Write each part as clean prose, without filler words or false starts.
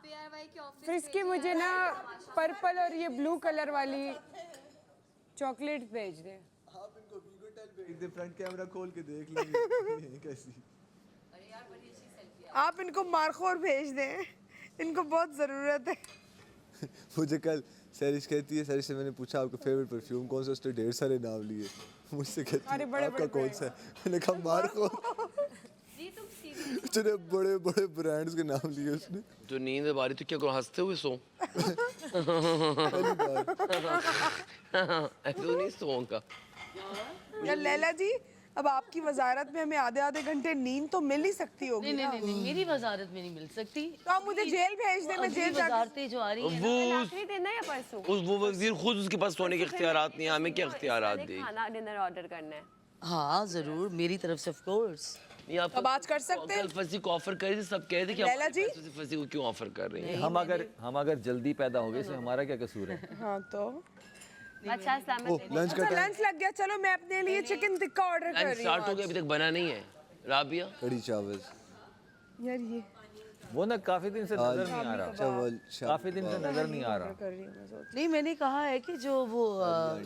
फिर इसकी मुझे ना पर्पल और ये ब्लू कलर वाली चॉकलेट भेज दे। आप इनको वीगोटेल भेज दे, फ्रंट कैमरा खोल के देख लेंगे कैसी। आप इनको मार्कोर भेज दें, इनको बहुत ज़रूरत है। मुझे कल सरिश कहती है, सरिश से मैंने पूछा आपका फेवरेट परफ्यूम कौन सा, उसने ढेर सारे नाम लिए। मुझसे कहती है आपका कौन सा है, मैंने कहा मार्को। इतने बड़े बड़े ब्रांड्स के नाम लिए उसने। तो नींद आ रही तो क्या करो, हंसते हुए सो। पहली बार ऐसे तो नहीं सोऊंगा। यार लैला जी, अब आपकी वजारत में हमें आधे आधे घंटे नींद तो मिल ही सकती होगी। नहीं नहीं नहीं, मेरी वजारत में नहीं मिल सकती। तो आप मुझे जेल भेज दें, मैं जेल वजारतें जो आ रही है वो आखिरी दिन है या परसों? वो वजीर खुद उसके पास सोने के इख्तियारात नहीं है, हमें क्या इख्तियारात दे। खाना डिनर ऑर्डर करना है। हाँ जरूर, मेरी तरफ से ऑफ कोर्स। अब आज कर सकते हैं। कल फसी को ऑफर कर रही थी, सब कह रहे थे कि लैला जी? फसी को क्यों ऑफर कर रही है। हम अगर जल्दी पैदा हो गए तो हमारा क्या कसूर है? हाँ तो अच्छा सलामत। लंच का टाइम, लंच लग गया, चलो मैं अपने लिए चिकन टिक्का ऑर्डर कर रही स्टार्ट हो हूँ। गया, अभी तक बना नहीं है। राबिया कड़ी चावल यार ये वो ना काफी दिन से नजर नहीं आ रहा, चावल काफी दिन से नजर नहीं आ रहा। कर रही हूँ मैं सोच। नहीं, मैंने कहा है कि जो वो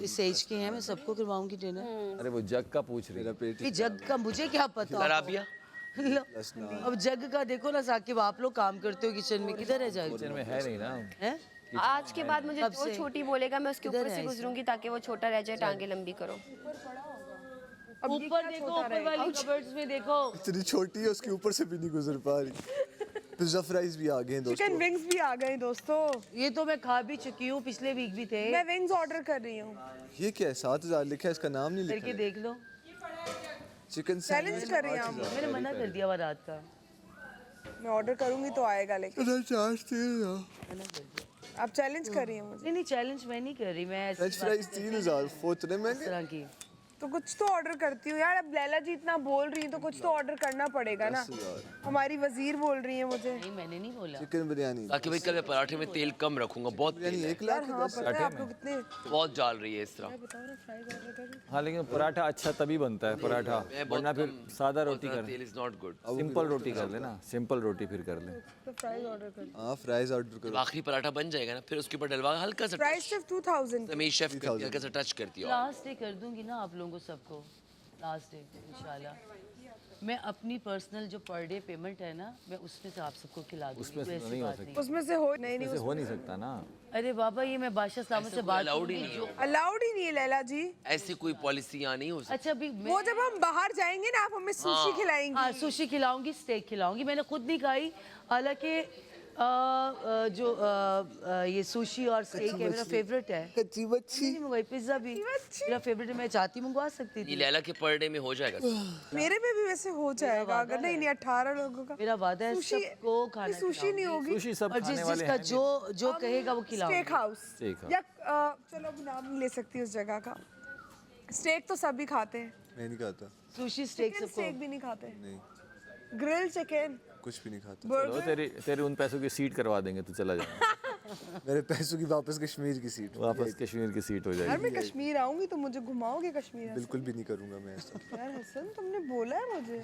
इस एज के हैं मैं सबको करवाऊंगी डिनर। अरे वो जग का पूछ रही मेरा है। पेट ये जग का मुझे क्या पता। राबिया लो, अब जग का देखो ना साकिब, आप लोग काम करते हो किचन में, किधर है जग? किचन में है नहीं ना। है आज के बाद मुझे कब जो से? छोटी बोलेगा मैं उसके ऊपर से गुजरूंगी ताकि वो छोटा रह जाए, टांगे लंबी करो। ऊपर देखो, ऊपर वाली कबर्ड्स में देखो। इतनी छोटी है, उसके ऊपर से भी नहीं गुजर पा रही। पिज्जा फ्राइज भी आ गए हैं चिकन दोस्तों। विंग्स भी आ गए दोस्तों। ये तो मैं खा भी चुकी हूँ, पिछले वीक भी थे। मैं विंग्स ऑर्डर कर रही हूँ। ये क्या है, 7,000 लिखा है, इसका नाम नहीं करके लिखा है। देख लो। चिकन चैलेंज कर रही हूँ। मैंने मना कर दिया हुआ रात का। मैं ऑर्डर करूंगी तो आएगा, लेकिन मना कर दिया। आप चैलेंज कर रही हैं मुझे। नहीं नहीं, चैलेंज मैं नहीं कर रही, मैं ऐसी फ्रेंच बात फ्राइज 3,000 फोतने इस महंगे। तरह की। तो कुछ तो ऑर्डर करती हूँ यार। अब लैला जी इतना बोल रही हैं तो कुछ तो ऑर्डर करना पड़ेगा ना। 10,000 हमारी वजीर बोल रही है मुझे। नहीं मैंने नहीं बोला। चिकन बिरयानी। ताकि भाई कल मैं पराठे में तेल कम रखूंगा, बहुत तेल बिरयानी है, 1 लाख यार हाँ, पता है आप लोग कितने बहुत डाल रही है इस तरह। बताओ ना, फ्राइज ऑर्डर करूँ? हाँ लेकिन पराठा अच्छा तभी बनता है पराठा, मैं बहुत वरना फिर कम- सादा रोटी बहुत कर, तेल इज नॉट गुड। सिंपल रोटी कर लेना, सिंपल रोटी फिर कर ले। तो फ्राइज ऑर्डर कर। हाँ फ्राइज ऑर्डर करो। आखिरी पराठा बन जाएगा ना, फिर उसके ऊपर डलवा हल्का सा प्राइस सिर्फ 2000। तमीज शेफ करती है, हल्का सा टच करती है। लास्ट डे कर दूंगी ना आप लोगों को सबको, लास्ट डे इंशाल्लाह। मैं अपनी पर्सनल जो पर डे पेमेंट है ना, मैं उसमें से आप सबको खिला दूंगी। उसमें से कोई तो ऐसी नहीं हो बात सकता। उसमें से हो नहीं ऐसे हो नहीं सकता ना। अरे बाबा, ये मैं बादशाह सलामत से बात अलाउड ही करूंगी नहीं जो। है, अलाउड ही नहीं है लैला जी। ऐसी कोई पॉलिसी यहाँ नहीं हो सकती। अच्छा अभी वो जब हम बाहर जाएंगे ना, आप हमें सुशी खिलाएंगी। हाँ सुशी खिलाऊंगी, स्टेक खिलाऊंगी। मैंने खुद नहीं खाई, हालांकि ये सुशी और स्टेक है मेरा फेवरेट है। कच्ची बच्ची। नहीं मंगवाई, पिज्जा भी मेरा फेवरेट है, मैं चाहती मंगवा सकती ये थी। लैला के पर डे में हो जाएगा। मेरे में भी वैसे हो जाएगा अगर नहीं नहीं 18 लोगों का। मेरा वादा है सुशी- सबको खाना सुशी नहीं होगी। सुशी सब और खाने वाले जिसका हैं। जो कहेगा वो खिलाऊंगी। Steak house steak house. या चलो अब नाम नहीं ले सकती उस जगह का। स्टेक तो सभी खाते हैं, मैं नहीं खाता, सुशी स्टेक चिकन सबको। स्टेक भी नहीं खाते। नहीं ग्रिल चिकन, कुछ भी नहीं खाता। चलो तेरे उन पैसों की सीट करवा देंगे तो चला जाएगा। मेरे पैसों की वापस कश्मीर की सीट। वापस कश्मीर की सीट हो यार जाएगी। मैं कश्मीर आऊंगी तो मुझे घुमाओगे कश्मीर हसन? बिल्कुल भी नहीं करूंगा मैं ऐसा। यार हसन तुमने बोला है मुझे।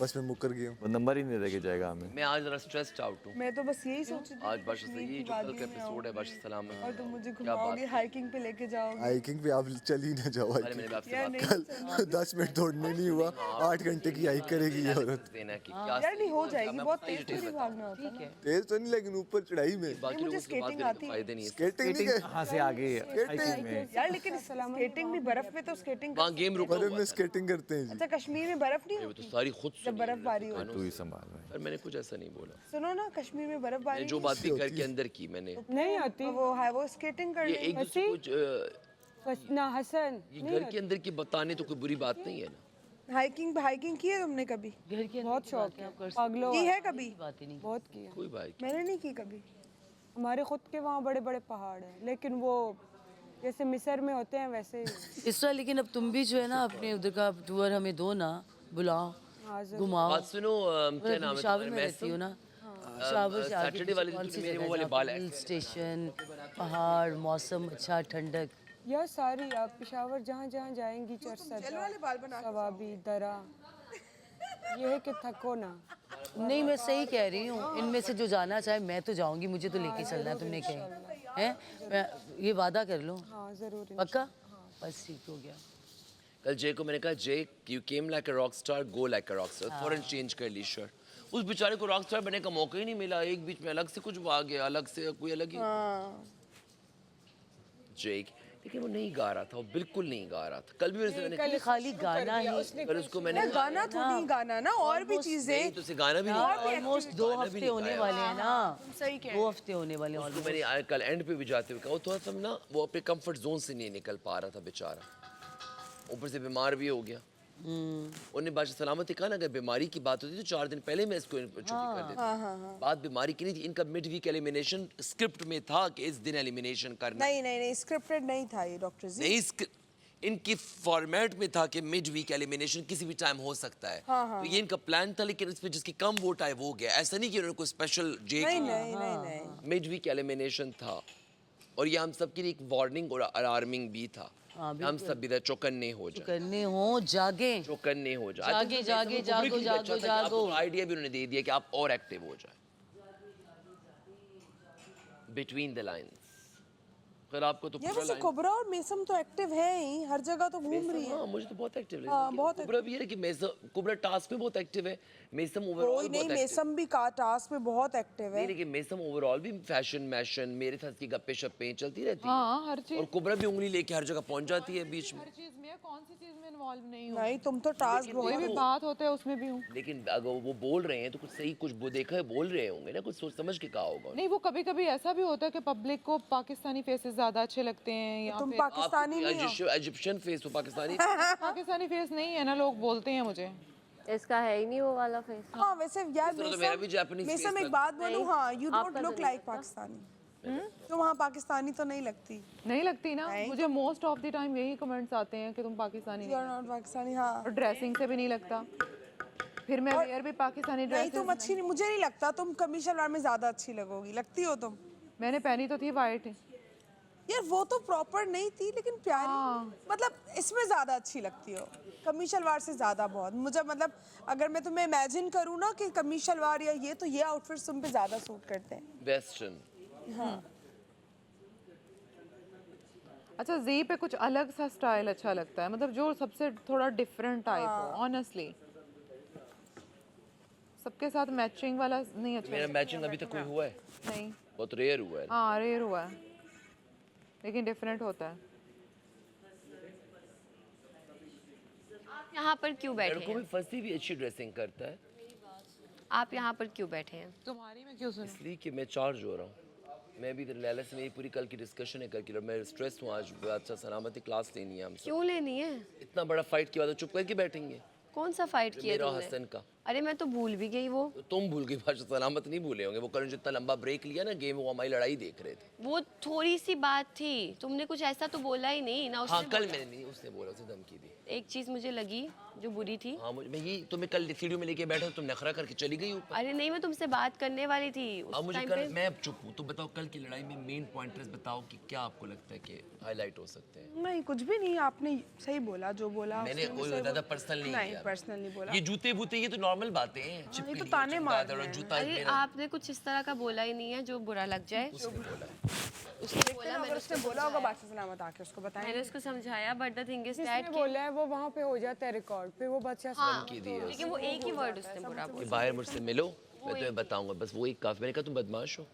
बस मैं मुकर गया हूँ। वो नंबर ही नहीं देके जाएगा हमें। मैं आज जरा स्ट्रेस्ड आउट हूँ। मैं तो बस यही सोच रही थी आज कि बादशाह से कश्मीर ये की जो कल वादियों का में एपिसोड है आऊं। बादशाह सलाम में, और तुम मुझे क्या बात घुमाओगे, हाइकिंग पे लेके जाओगे। हाइकिंग पे आप चल ही ना जाओ। अरे मैंने आपसे यार बात नहीं कल 10 मिनट दौड़ने नहीं हुआ, 8 घंटे की हाइक करेगी ये औरत। देना है कि क्या यार नहीं हो जाएगी, मैं बहुत बताइए तेज डिटेल थोड़ी बताओ। भागना होता है। तेज तो नहीं लेकिन ऊपर चढ़ाई में बाकी मुझे लोगों से बात skating करने आती का है। फायदे नहीं है। स्केटिंग नहीं गए। कहाँ से आ गई हाइकिंग में? यार लेकिन स्केटिंग भी बर्फ में तो स्केटिंग वहाँ गेम रुका बर्फ हुआ में था। स्केटिंग करते हैं जी। अच्छा कश्मीर में बर्फ नहीं वो होती तो सारी खुद जब सुनी बर्फबारी हो। तू ही संभाल भाई। पर मैंने कुछ ऐसा नहीं बोला। सुनो ना, कश्मीर में बर्फबारी मैंने जो बात भी घर के अंदर की मैंने, नहीं आती वो है वो स्केटिंग कर ये रही एक दूसरे को बस ना हसन। ये घर के अंदर की बताने तो कोई बुरी बात नहीं है ना। हाइकिंग की है तुमने कभी? घर के बहुत शौक है, पागलों की है कभी? बात ही नहीं। बहुत किया। कोई बात मैंने नहीं की कभी। हमारे खुद के वहाँ बड़े बड़े पहाड़ हैं, लेकिन वो जैसे मिस्र में होते हैं वैसे ही। इस तरह, लेकिन अब तुम भी जो है ना अपने उधर का टूर हमें दो ना, बुलाओ, घुमाओ। बात सुनो, क्या नाम है शावर तुम्हारे? में रहती हूँ ना, शावर से आगे सैटरडे वाले दिन कौन सी मेरे जगह वो वाले जहाँ बाल पे हिल ऐसे- स्टेशन, पहाड़, मौसम अच्छा, ठंडक। यह सारी आप पेशावर जहाँ जहाँ जाएंगी, जेल वाले बाल बना चरसदा, सवाबी, दरा, ये है कि थको ना। नहीं मैं सही कह रही हूँ, इनमें से जो जाना चाहे मैं तो जाऊंगी, मुझे तो लेके चलना है तुमने कहीं हैं, मैं ये वादा कर लो। हाँ ज़रूर। पक्का? बस ठीक हो गया। कल जे को मैंने कहा J you came like a rock star, go like a rock star, फौरन चेंज कर ली शर्ट। उस बेचारे को रॉक स्टार बनने का मौका ही नहीं मिला, एक बीच में अलग से कुछ आ गया, अलग से कोई अलग ही जेक, लेकिन वो नहीं गा रहा था, वो बिल्कुल नहीं गा रहा था। कल भी मैंने खाली गाना ही, पर उसको मैंने गाना थोड़ी गाना ना, और भी चीजें। नहीं तो उसे गाना भी नहीं, ऑलमोस्ट 2 हफ्ते होने वाले हैं ना, सही कह 2 हफ्ते होने वाले हैं उसको मैंने कल एंड पे भी जाते हुए कहा वो थोड़ा सा ना वो अपने कंफर्ट जोन से नहीं निकल पा रहा था बेचारा, ऊपर से बीमार भी हो गया। उन्हें बादशाह सलामत कहा ना अगर बीमारी की बात होती तो 4 दिन पहले मैं इसको छुट्टी कर देता। बात बीमारी की नहीं थी, इनका मिड वीक एलिमिनेशन स्क्रिप्ट में था कि इस दिन एलिमिनेशन करना। नहीं स्क्रिप्टेड नहीं था ये डॉक्टर जी। नहीं इनकी फॉर्मेट में था कि मिड वीक एलिमिनेशन किसी भी टाइम हो सकता है। तो ये इनका प्लान था, लेकिन इसमें जिसकी कम वोट आए वो गया। ऐसा नहीं कि उन्होंने कोई स्पेशल नहीं मिड वीक एलिमिनेशन था, और ये हम सबके लिए एक वार्निंग और अलार्मिंग भी था। हम सब भी चौकन्ने हो जाए, करने हो, जागे चौकन्ने हो जाए, जागे जागे जागो जागो जागो। आइडिया भी उन्होंने दे दिया कि आप और एक्टिव हो जाए बिटवीन द लाइंस। फिर आपको तो ये वैसे कुबरा और मेसम तो एक्टिव है ही, हर जगह तो घूम रही है। हाँ मुझे तो बहुत एक्टिव लगी। हाँ, बहुत कुबरा भी है कि मेसम, कुबरा टास्क में बहुत एक्टिव है, मेसम ओवरऑल कोई नहीं, बहुत एक्टिव मेसम भी टास्क में बहुत एक्टिव है। नहीं, लेकिन मेसम ओवरऑल भी फैशन मैशन मेरे साथ की गप्पे शप्पे चलती रहती है। हाँ हर चीज, और कुबरा भी उंगली लेके हर जगह पहुंच जाती है बीच में। हर चीज में है, कौन सी चीज में इन्वॉल्व नहीं हूँ। नहीं तुम तो टास्क कोई भी बात होता है उसमें भी हूँ। लेकिन अगर वो बोल रहे हैं तो कुछ सही कुछ वो देखा है बोल रहे होंगे ना, कुछ सोच समझ के कहा होगा। नहीं वो कभी कभी ऐसा भी होता है कि पब्लिक को पाकिस्तानी फेसेस ज्यादा अच्छे लगते हैं, या तुम फिर पाकिस्तानी नहीं हो। इजिप्शियन फेस हो पाकिस्तानी पाकिस्तानी फेस नहीं है ना, लोग बोलते हैं मुझे। इसका है ही नहीं वो वाला फेस। हाँ वैसे यार इस तरह तो मेरा भी जापानीज मेसम face एक बात बोलूं, हाँ you don't look like Pakistani. तुम वहाँ पाकिस्तानी तो नहीं लगती। नहीं लगती ना, मुझे मोस्ट ऑफ द टाइम यही कमेंट्स आते हैं कि तुम पाकिस्तानी यू नहीं आर नॉट पाकिस्तानी। हाँ और ड्रेसिंग से भी नहीं लगता, फिर मैं वेयर भी पाकिस्तानी नहीं ड्रेस। तुम अच्छी नहीं, मुझे नहीं लगता तुम कमीज शलवार में ज्यादा अच्छी लगोगी। लगती हो तुम। मैंने पहनी तो थी वाइट। यार वो तो प्रॉपर नहीं थी लेकिन प्यारी, मतलब इसमें ज्यादा अच्छी लगती हो कमीज शलवार से ज्यादा बहुत। मुझे मतलब अगर मैं तुम्हें इमेजिन करूँ ना कि कमीज शलवार या ये, तो ये आउटफिट्स तुम पे ज्यादा सूट करते हैं। वेस्टर्न। हाँ अच्छा जी पे कुछ अलग सा स्टाइल अच्छा लगता है, मतलब जो सबसे थोड़ा डिफरेंट टाइप हो। ऑनेस्टली सबके साथ मैचिंग वाला नहीं अच्छा मेरा मैचिंग अभी तक कोई हुआ है नहीं। बहुत रेयर हुआ है। हाँ रेयर हुआ है, लेकिन डिफरेंट होता है। आप यहाँ पर क्यों बैठे लड़कों हैं? में फंसी भी अच्छी ड्रेसिंग करता है। आप यहाँ पर क्यों बैठे हैं? तुम्हारी में क्यों सुन? इसलिए कि मैं चार्ज हो रहा हूँ। मैं भी इधर लैला से मेरी पूरी कल की डिस्कशन है करके, मैं स्ट्रेस हूँ आज। अच्छा सलामती क्लास लेनी है हमसे। क्यों लेनी है? इतना बड़ा फाइट के बाद चुप करके बैठेंगे। कौन सा फाइट किया मेरा तुमने? हसन का। अरे मैं तो भूल भी गई वो। तो तुम भूल गई, बादशाह सलामत नहीं भूले होंगे। वो कल जितना लंबा ब्रेक लिया ना गेम, वो हमारी लड़ाई देख रहे थे। वो थोड़ी सी बात थी, तुमने कुछ ऐसा तो बोला ही नहीं ना। हाँ उसने कल बोला। मैंने नहीं, उसने बोला, उसे धमकी दी। एक चीज मुझे लगी जो बुरी थी। हाँ मुझे, मैं ये तुम्हें कल सीढ़ी में लेके बैठा, तुम नखरा करके चली गई ऊपर। अरे नहीं मैं तुमसे बात करने वाली थी अब उस मुझे टाइम कल, पे। मैं अब चुप हूँ। तो बताओ कल की लड़ाई में मेन पॉइंटर्स बताओ कि क्या आपको लगता है कि हाईलाइट हो सकते हैं। नहीं कुछ भी नहीं, आपने सही बोला जो बोला। मैंने उसने भी कोई सही ज्यादा बोला। पर्सनल नहीं नहीं किया। पर्सनल नहीं बोला। ये जूते बूते ये तो नॉर्मल बातें हैं। ये चिपकली, तो ताने मार चमगादड़ और रहे हैं। जूता अरे मेरा। आपने कुछ इस तरह का बोला ही नहीं है जो बुरा लग जाए। उसने बोला। उसने बोला, मैंने अगर उसको उसने बोला होगा बादशाह सलामत आके उसको मैंने बताएंगे। उसको समझाया, बट द थिंग इज जिसने दैट बोला है वो वहाँ पे हो जाता है रिकॉर्ड पे, वो बच्चा धमकी दी है लेकिन वो एक ही वर्ड उसने बुरा बोला। कि बाहर मुझसे मिलो, मैं तुम्हें बताऊंगा। बस वो एक काफी। मैंने कहा तुम बदमाश हो।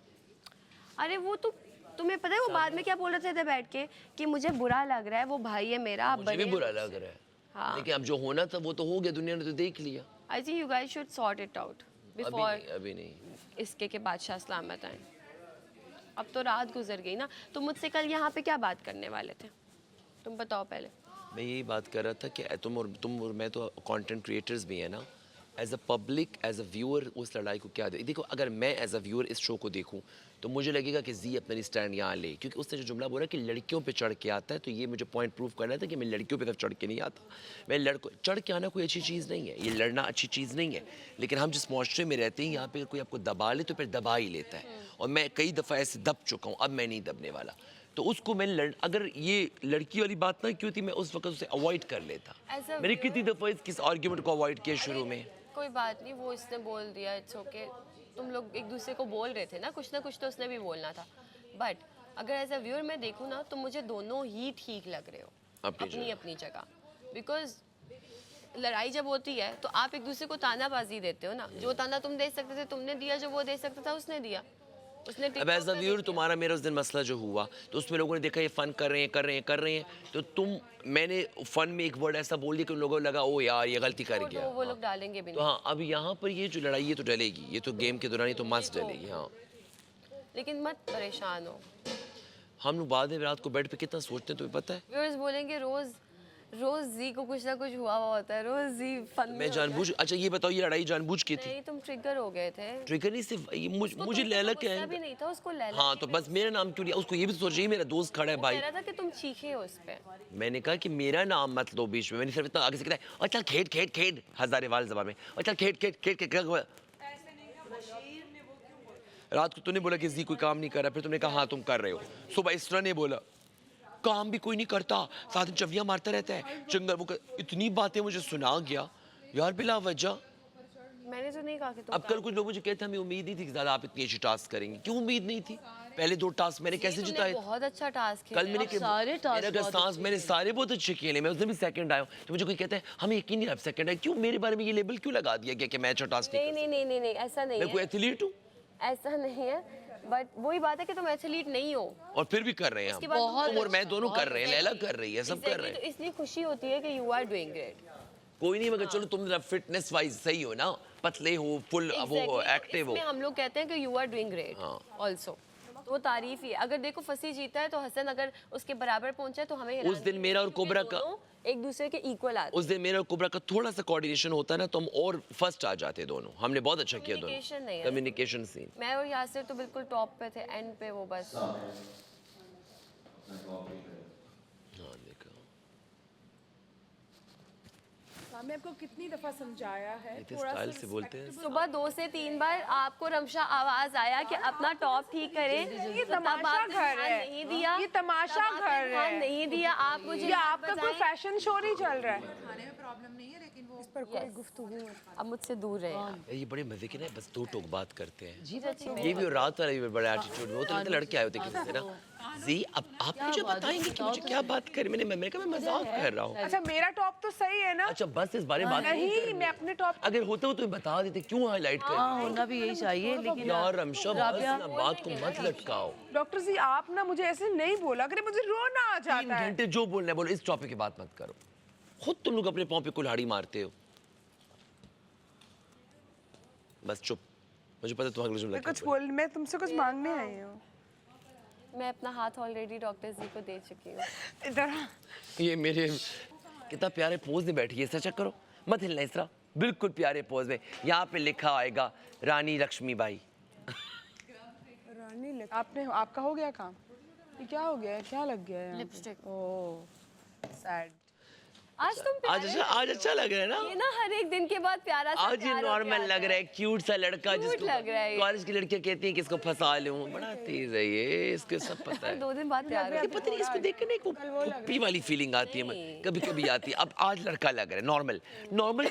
अरे वो तो तुम्हें पता है वो बाद में क्या बोल रहे थे बैठ के कि मुझे बुरा लग रहा है, वो भाई है मेरा, आप मुझे भी बने। बुरा लग रहा है। हाँ। लेकिन अब जो होना था वो तो हो गया, दुनिया ने तो देख लिया। I think you guys should sort it out अभी बिफोर नहीं, अभी नहीं। इसके के बादशाह सलामत आए। अब तो रात गुजर गई ना। तुम मुझसे कल यहाँ पे क्या बात करने वाले थे? तुम बताओ पहले। मैं यही बात कर रहा था कि तुम और मैं तो कंटेंट क्रिएटर्स भी हैं ना। As a public, as a viewer उस लड़ाई को क्या दे। देखो अगर मैं एज अ व्यूअर इस शो को देखूं तो मुझे लगेगा कि जी अपना स्टैंड यहाँ ले, क्योंकि उसने जो जुमला बोला कि लड़कियों पे चढ़ के आता है, तो ये मुझे पॉइंट प्रूव करना था कि मैं लड़कियों पे तरफ चढ़ के नहीं आता। मैं लड़कों चढ़ के आना कोई अच्छी चीज़ नहीं है, ये लड़ना अच्छी चीज़ नहीं है। लेकिन हम जिस मुआशरे में रहते हैं यहाँ पे कोई आपको दबा ले तो फिर दबा ही लेता है। और मैं कई दफ़ा ऐसे दब चुका हूँ, अब मैं नहीं दबने वाला। तो उसको मैं अगर ये लड़की वाली बात ना क्यों थी, मैं उस वक्त उसे अवॉइड कर लेता। As a मैंने कितनी दफ़ा किस आर्ग्यूमेंट को अवॉइड किया शुरू में। कोई बात नहीं, वो इसने बोल दिया, इट्स ओके। तुम लोग एक दूसरे को बोल रहे थे ना, कुछ ना कुछ तो उसने भी बोलना था। बट अगर एज अ व्यूअर मैं देखूँ ना, तो मुझे दोनों ही ठीक लग रहे हो अपनी अपनी जगह। बिकॉज लड़ाई जब होती है तो आप एक दूसरे को तानाबाजी देते हो ना, जो ताना तुम दे सकते थे तुमने दिया, जो वो दे सकता था उसने दिया। उसने अब एज अ व्यूअर तुम्हारा मेरा उस दिन मसला जो हुआ, तो उसमें लोगों ने देखा ये फन कर रहे हैं, तो मैंने फन में एक वर्ड ऐसा बोल दिया कि उन लोगों को लगा ओ यार ये गलती कर गया। वो लोग डालेंगे भी तो नहीं। हाँ, अब यहाँ पर ये जो लड़ाई ये तो डलेगी, ये तो गेम के दौरान ये तो मस्त डलेगी। हाँ, लेकिन मत परेशान हो। हम लोग बाद में रात को बेड पे कितना सोचते हैं तुम्हें पता है? व्यूअर्स बोलेंगे रोज जी को कुछ ना कुछ हुआ होता है, रोज जी फन में मैं होता जानबूझ, अच्छा ये बताओ, ये लड़ाई जानबूझ की है। थी? नहीं, तुम ट्रिगर हो गए थे। ट्रिगर नहीं, सिर्फ ये मुझे तो लैला गुस्सा क्या भी है। नहीं था उसको, लैला हाँ, तो बस मेरा नाम क्यों लिया? उसको ये भी तो सोच रही है मेरा दोस्त खड़ा है कह भाई। रहा था कि तुम चीखे हो उस पे। मैंने कहा कि मेरा नाम मत लो बीच में। मैंने सिर्फ इतना आगे से कहता है और चल खेड हजारेवाल जबान में, और चल खेड। रात को तूने बोला कि जी कोई काम नहीं कर रहा, फिर तुमने कहा हाँ तुम कर रहे हो। सुबह इस तरह ने बोला काम भी कोई नहीं करता, साथ में चवियां मारता रहता है, चंगल वो इतनी बातें मुझे सुना गया यार बिला वजह। मैंने तो नहीं कहा कि तुम अब कल कुछ लोग मुझे कहते हमें उम्मीद नहीं थी कि ज्यादा आप इतनी अच्छी टास्क करेंगे। क्यों उम्मीद नहीं थी? पहले 2 टास्क मैंने कैसे तुमने जिताए? बहुत अच्छा टास्क कल मैंने सारे टास्क मेरा टास्क मैंने सारे बहुत अच्छे खेले, मैं उस दिन भी सेकंड आया हूं। तो मुझे कोई कहता है हमें यकीन नहीं, आप सेकंड आए क्यों? मेरे बारे में ये लेबल क्यों लगा दिया गया कि मैं अच्छा टास्क नहीं, ऐसा नहीं मैं कोई है, एथलीट हूँ? ऐसा नहीं है। बट वही बात है कि तुम एथलीट नहीं हो। और फिर भी कर रहे हैं उसके हम। बाद तुम और मैं दोनों कर रहे हैं, लैला कर रही है, सब कर रहे तो हैं। इसलिए खुशी होती है कि यू आर डूइंग ग्रेट। कोई नहीं, मगर चलो तुम फिटनेस वाइज सही हो ना, पतले हो, फुल वो एक्टिव हो। इसमें हम लोग कहते हैं कि you are doing great also. तो वो तारीफ ही है। अगर देखो फसी जीता है तो हसन अगर उसके बराबर पहुंचा है तो हमें उस दिन मेरा और कोबरा का एक दूसरे के इक्वल आते हैं। उस दिन मेरा और कोबरा का थोड़ा सा कोऑर्डिनेशन होता ना, तो हम और फर्स्ट आ जाते दोनों। हमने बहुत अच्छा किया दोनों। Communication नहीं है। Communication scene. मैं और यासिर तो बिल्कुल टॉप पे थे, एंड पे वो बस। हाँ देखो, मैं आपको कितनी दफा समझाया है, इतने स्टाइल से बोलते हैं। सुबह 2 से 3 बार आपको रमशा आवाज आया कि अपना टॉप ठीक करें। ये तमाशा घर है, नहीं दिया, ये तमाशा तब आपने घर ध्यान है। नहीं दिया। आप मुझे ये आपका कोई फैशन शो नहीं चल रहा है। अब मुझसे दूर रहे। ये बड़े मजे के ना, बस 2 टोक बात करते हैं। जी अच्छी ये भी और रात वाला भी बड़ा एटीट्यूड में, वो तो लगता है लड़के आए होते किसी से ना। जी अब आप मुझे बताएंगे कि मुझे क्या बात करें? मैंने कहा मैं मजाक कर रहा हूँ। अच्छा मेरा टॉप तो सही है ना? अच्छा बस इस बारे में बात नहीं नहीं, करनी। मैं अपने टॉप अगर होते हो तो बता देते, क्यों हाईलाइट कर? हाँ होना भी यही चाहिए, लेकिन यार रमशा बस ना, बात को मत लटकाओ। डॉक्टर जी आप ना मुझे ऐसे नहीं बोला करें, मुझे रोना आ 3 जाता है। घंटे जो बोलना है बोलो, इस टॉपिक की बात मत करो। खुद तुम लोग अपने पाँव पे कुल्हाड़ी मारते हो। बस चुप, मुझे पता है तुम अगले जुमला मैं क्या कुछ बोल, मैं तुमसे कुछ मांगने आई हूँ। मैं अपना हाथ ऑलरेडी डॉक्टर जी को दे चुकी हूँ। इधर बोलोगे। ये मेरे कितना प्यारे पोज में बैठी है, ऐसा चेक करो, मत हिलना इस तरह, बिल्कुल प्यारे पोज में। यहाँ पे लिखा आएगा रानी लक्ष्मीबाई। रानी आपने आपका हो गया काम? ये क्या हो गया है? क्या लग गया है? लिपस्टिक। ओह सैड। आज तुम आज अच्छा लग रहा है ना? ये ना हर एक दिन के बाद प्यारा सा आज ये प्यार होके नॉर्मल आता लग रहा है, क्यूट सा लड़का जिसको लग रहा है ये। कॉलेज की लड़कियां कहती हैं कि इसको फंसा लूं। बड़ा तेज है ये, इसको सब पता है। 2 दिन बाद प्यार ये होता पता नहीं, इसको देख के ना एक पुप्पी वाली फीलिंग आती है, कभी कभी आती है। अब आज लड़का लग रहा है नॉर्मल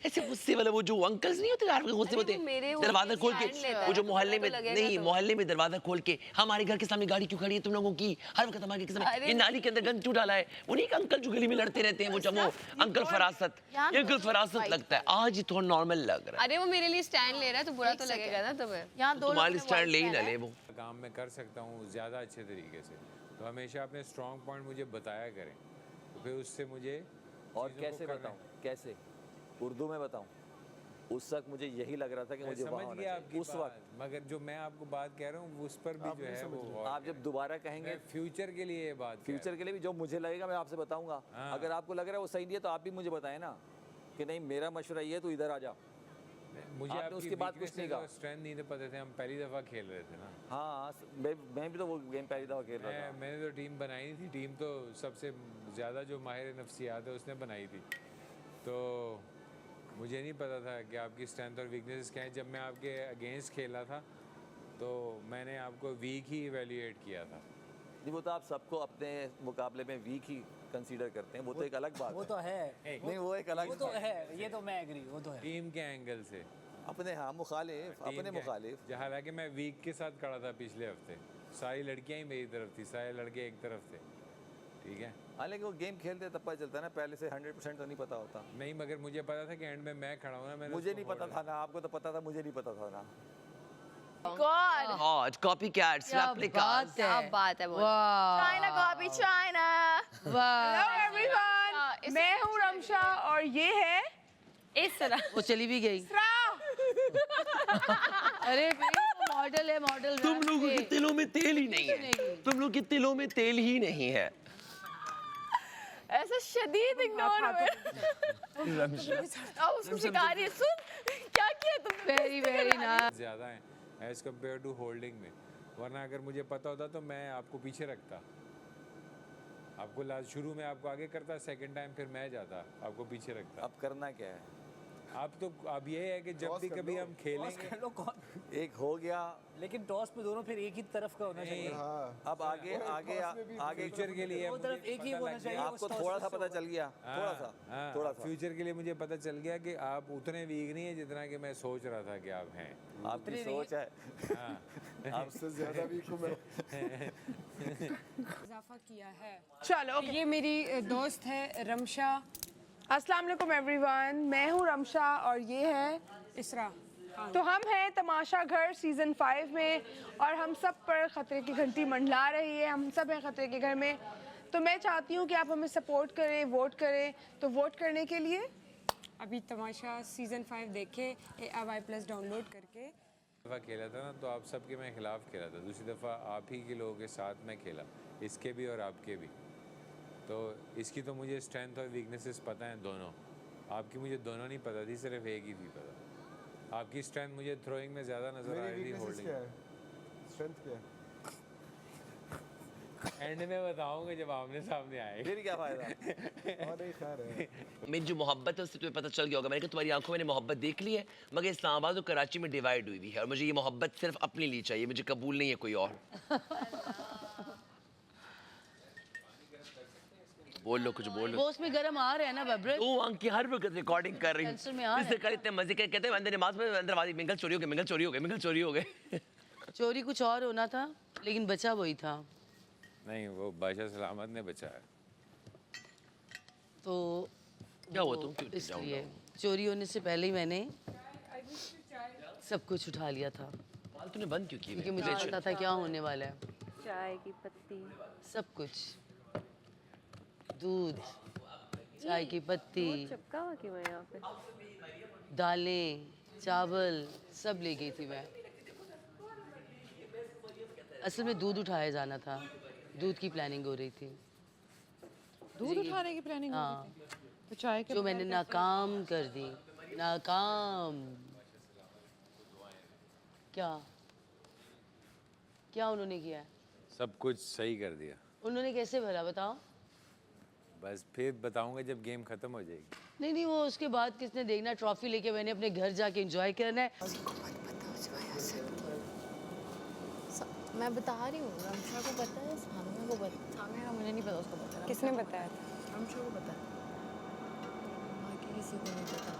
ऐसे गुस्से वाला, वो जो अंकल्स नहीं होते यार, गुस्से होते मेरे वो दरवाजा खोल के, stand लेता वो जो है, मोहल्ले में तो लगेगा नहीं, तो। मोहल्ले में दरवाजा खोल के हमारे घर के सामने गाड़ी क्यों खड़ी है तुम लोगों की, हर वक्त हमारे के सामने ये नाली के अंदर गंद क्यों डाला है? उन्हीं का अंकल जो गली में लड़ते रहते हैं, वो जब वो अंकल फरासत, ये अंकल फरासत लगता है। आज ये थोड़ा नॉर्मल लग रहा है। अरे वो मेरे लिए स्टैंड ले रहा है तो बुरा तो लगेगा ना तुम्हें। यहाँ दो तुम्हारे स्टैंड ले ही ना ले वो। काम मैं कर सकता हूँ ज़्यादा अच्छे तरीके से, तो हमेशा अपने स्ट्रॉन्ग पॉइंट मुझे बताया करें, तो फिर उससे मुझे और चीज़ों को कैसे करना- बताऊं? कैसे उर्दू में बताऊं? उस वक्त मुझे यही लग रहा था कि मैं मुझे वहाँ समझ होना गया चाहिए। आपकी उस बात, वक्त मगर जो मैं आपको बात कह रहा हूँ उस पर भी जो है वो गौर आप जब दोबारा कहेंगे मैं फ्यूचर के लिए ये बात कह फ्यूचर के लिए भी जो मुझे लगेगा मैं आपसे बताऊंगा। हाँ। अगर आपको लग रहा है वो सही नहीं है तो आप भी मुझे बताएं ना कि नहीं मेरा मशवरा ये है, तो इधर आ जा। रहा हूँ। मुझे आपने आपकी उसके बाद कुछ नहीं कहा। स्ट्रेंथ नहीं तो पता थे, हम पहली दफ़ा खेल रहे थे ना। हाँ मैं भी तो वो गेम पहली दफ़ा खेल रहा था। मैंने तो टीम बनाई नहीं थी, टीम तो सबसे ज़्यादा जो माहिर नफ्सियात है उसने बनाई थी, तो मुझे नहीं पता था कि आपकी स्ट्रेंथ और वीकनेसेस क्या है। जब मैं आपके अगेंस्ट खेला था तो मैंने आपको वीक ही इवेल्यूएट किया था। नहीं वो तो आप सबको अपने मुकाबले में वीक ही कंसीडर करते हैं, वो तो एक अलग बात वो है। तो है, नहीं वो एक अलग वो तो बात है, ये तो मैं एग्री, वो तो है। टीम के एंगल से अपने हाँ मुखालिफ, टीम अपने के- मुखालिफ। हालांकि मैं वीक के साथ खड़ा था पिछले हफ्ते, सारी लड़कियां ही मेरी तरफ थी, सारे लड़के एक तरफ थे, ठीक है। हालांकि वो गेम खेलते तब पता चलता है ना, पहले से 100% तो नहीं पता होता। नहीं मगर मुझे पता था कि एंड में मैं खड़ा हूँ ना, मैंने मुझे उसको नहीं पता hold था ना, आपको तो पता था, मुझे नहीं पता था ना। God, copycats, क्या replicas. बात है, क्या बात है वो। वाह China copy China. वाह हेलो एवरीवन, मैं हूँ रमशा और ये है इस तरह वो चली भी गई। अरे भाई वो मॉडल है, मॉडल। तुम लोगों के तिलों में तेल ही नहीं है, तुम लोग के तिलों में तेल ही नहीं है। ऐसा शदीद इग्नोर हुए। अब उसको सिखा रही है, सुन क्या किया तुमने। Very very nice. ज़्यादा है एज कम्पेयर टू होल्डिंग में, वरना अगर मुझे पता होता तो मैं आपको पीछे रखता, आपको लास्ट शुरू में आपको आगे करता, सेकंड टाइम फिर मैं जाता, आपको पीछे रखता। अब करना क्या है? अब ये है कि जब भी कभी हम खेलेंगे, कर लो कौन, एक हो गया, लेकिन टॉस पे दोनों फिर एक ही तरफ का होना चाहिए। अब आगे आगे आगे फ्यूचर के लिए वो तरफ एक ही होना चाहिए। आपको थोड़ा सा पता चल गया, थोड़ा सा फ्यूचर के लिए मुझे पता चल गया कि आप उतने वीक नहीं है जितना कि मैं सोच रहा था कि आप हैं। आपकी सोच है। आपसे ज्यादा वीक हूँ मैं। इजाफा किया है। चलो ये मेरी दोस्त है रमशा अस्सलाम वालेकुम एवरीवन, मैं हूँ रमशा और ये है इसरा। तो हम हैं तमाशा घर सीज़न 5 में और हम सब पर ख़तरे की घंटी मंडला रही है। हम सब हैं ख़तरे के घर में, तो मैं चाहती हूँ कि आप हमें सपोर्ट करें, वोट करें। तो वोट करने के लिए अभी तमाशा सीजन 5 देखे AVI+ डाउनलोड करके। दफ़ा खेला था ना तो आप सबके मैं खिलाफ खेला था, दूसरी दफ़ा आप ही के लोगों के साथ मैं खेला, इसके भी और आपके भी। तो इसकी तो मुझे स्ट्रेंथ और वीकनेसेस पता हैं दोनों, आपकी मुझे दोनों नहीं पता थी, सिर्फ एक ही थी पता। आपकी स्ट्रेंथ मुझे थ्रोइंग में ज़्यादा नज़र आ रही थी, होल्डिंग स्ट्रेंथ क्या है? एंड में बताऊंगा जब आमने सामने आए। फिर क्या फायदा? और नहीं खैर है। मेरी जो मोहब्बत है उससे तुम्हें पता चल गया होगा। मैंने कहा तुम्हारी आंखों में मैंने मोहब्बत देख ली है, मगर इस्लामाबाद और कराची में डिवाइड हुई हुई है और मुझे ये मोहब्बत सिर्फ अपने लिए चाहिए, मुझे कबूल नहीं है कोई और। बोल लो, कुछ बोल लो। वो उसमें गरम आ रहा है ना बब्र। तू अंकी हर वक्त रिकॉर्डिंग कर रही कैंसर में आ रहा है। इससे कर इतने मजे के कहते हैं अंदर नमाज में अंदर आवाज़ मिंगल चोरी हो गए, मिंगल चोरी हो गए, मिंगल चोरी हो गए। चोरी कुछ और होना था लेकिन बचा वही था। नहीं वो बादशाह सलामत ने बचाया। तो क्या हुआ तुम क्यों इसलिए चोरी होने से पहले ही मैंने सब कुछ उठा लिया था, तूने बंद क्यों की? क्योंकि मुझे पता था क्या होने वाला है। चाय की पत्ती, सब कुछ, दूध, चाय की पत्ती, चिपका हुआ क्यों है यहाँ पे? दालें, चावल सब ले गई थी मैं। असल में दूध उठाया जाना था, दूध की प्लानिंग हो रही थी। दूध उठाने की प्लानिंग हो हाँ, रही थी। तो चाय के जो मैंने नाकाम कर दी, नाकाम। क्या क्या उन्होंने किया है? सब कुछ सही कर दिया। उन्होंने कैसे भला बताओ? बस फिर बताऊंगा जब गेम खत्म हो जाएगी। नहीं नहीं, वो उसके बाद किसने देखना, ट्रॉफी लेके मैंने अपने घर जाके एंजॉय करना है। मैं बता रही हूँ, रमशा को पता है, सामिया को पता, सामिया का मुझे नहीं पता, उसको पता है। किसने बताया था? रमशा को पता है, बाकी किसी को नहीं पता।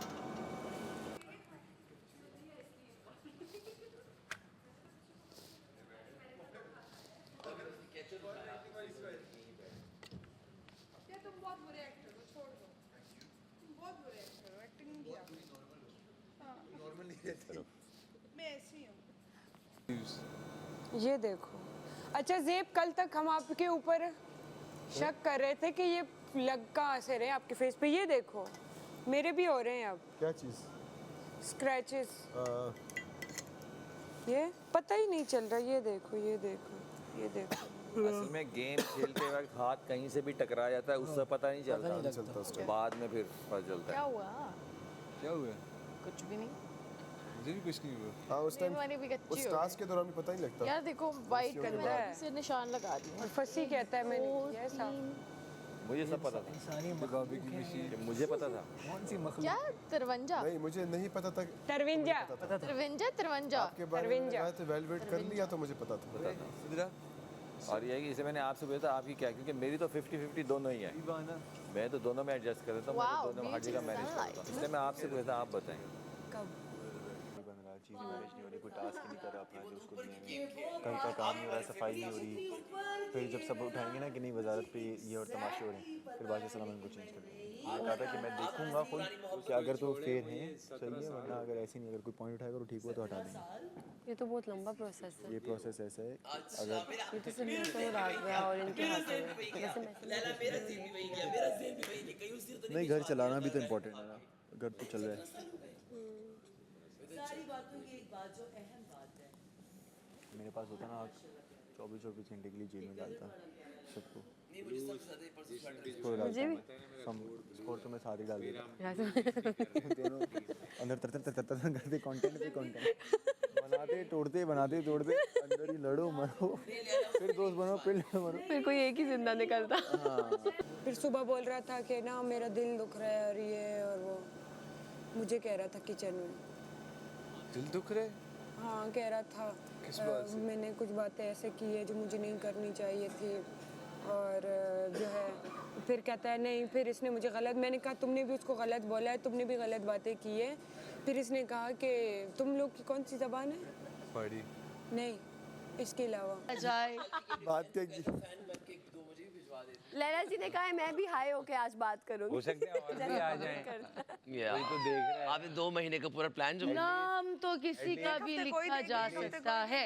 ये देखो। अच्छा ज़ेब, कल तक हम आपके ऊपर शक कर रहे थे कि ये लग कहाँ से रहे हैं आपके फेस पे। ये देखो मेरे भी हो रहे हैं अब क्या चीज़? स्क्रैचेस। ये पता ही नहीं चल रहा। ये देखो, ये देखो, ये देखो। असल में गेम खेलते वक्त हाथ कहीं से भी टकरा जाता है, उससे पता नहीं चलता, बाद में फिर पता चलता क्या है। हुआ? क्या हुआ? कुछ भी नहीं। मुझे भी कुछ नहीं हुआ। हाँ उस टाइम मेरी भी कच्ची उस हो टास्क के दौरान भी पता नहीं लगता। यार देखो वाइट गंदा है से निशान लगा दिए। और फंसी कहता है मैंने किया है साफ। मुझे सब पता था, इंसानी बाबी की मशीन। मुझे पता था। कौन सी मखलूक? क्या? 53? नहीं मुझे नहीं पता था। तरविंजा। 53? आपके बारे में मैंने कहा था वेलवेट कर लिया तो मुझे पता था। और ये है कि इसे मैंने आपसे पूछा था आपकी क्या, क्योंकि मेरी तो 50-50 दोनों ही है, मैं तो दोनों में एडजस्ट कर देता हूँ, मैं तो दोनों में हर जगह मैनेज करता हूँ, इसलिए मैं आपसे पूछा था, आप बताएं। बन रहा, चीज़ मैनेज नहीं हो रही, कोई टास्क ही नहीं कर रहा अपना जो उसको दिए हैं, घर का काम नहीं हो रहा, सफाई नहीं हो रही, फिर जब सब उठाएंगे ना कि नहीं वजारत पे ये और तमाशे हो रहे हैं, फिर बाकी सलाम उनको चेंज कर देंगे। मैंने कहा था कि मैं देखूंगा खुद कि अगर तो फेयर हैं सही है, वरना अगर ऐसे नहीं, अगर कोई पॉइंट उठाएगा तो ठीक हुआ तो हटा देंगे। ये तो बहुत लंबा प्रोसेस है। ये प्रोसेस ऐसा है कि अगर ये तो सिर्फ मैसेज में आ गया और इनके हाथों में नहीं, घर चलाना भी तो इम्पोर्टेंट है ना, घर तो चल रहा है। सारी बातों की एक बात जो अहम बात है, मेरे पास होता ना 24-24 घंटे के लिए जेल में डालता सबको, मुझे भी स्कोर तो मैं साथ ही डाल देता दोनों अंदर तर करते, कंटेंट पे कंटेंट बनाते तोड़ते अंदर ही लड़ो मरो, फिर दोस्त बनो, फिर लड़ो मरो, फिर कोई एक ही जिंदा निकलता। फिर सुबह बोल रहा था कि ना मेरा दिल दुख रहा है और ये और वो, मुझे कह रहा था किचन में। दिल दुख रहे? हाँ कह रहा था किस बात से? मैंने कुछ बातें ऐसे की है जो मुझे नहीं करनी चाहिए थी, और जो है फिर कहता है नहीं, फिर इसने मुझे गलत, मैंने कहा तुमने भी उसको गलत बोला है, तुमने भी गलत बातें की है। फिर इसने कहा कि तुम लोग की कौन सी ज़बान है? पढ़ी नहीं, इसके अलावा जाए बात क्या की। लैला जी ने कहा है मैं भी हाई होके आज बात करूंगी। हो सकता है और भी आ जाएं। कोई तो देख रहा है। आपने 2 महीने का पूरा प्लान जो नाम तो किसी का भी लिखा जा सकता है,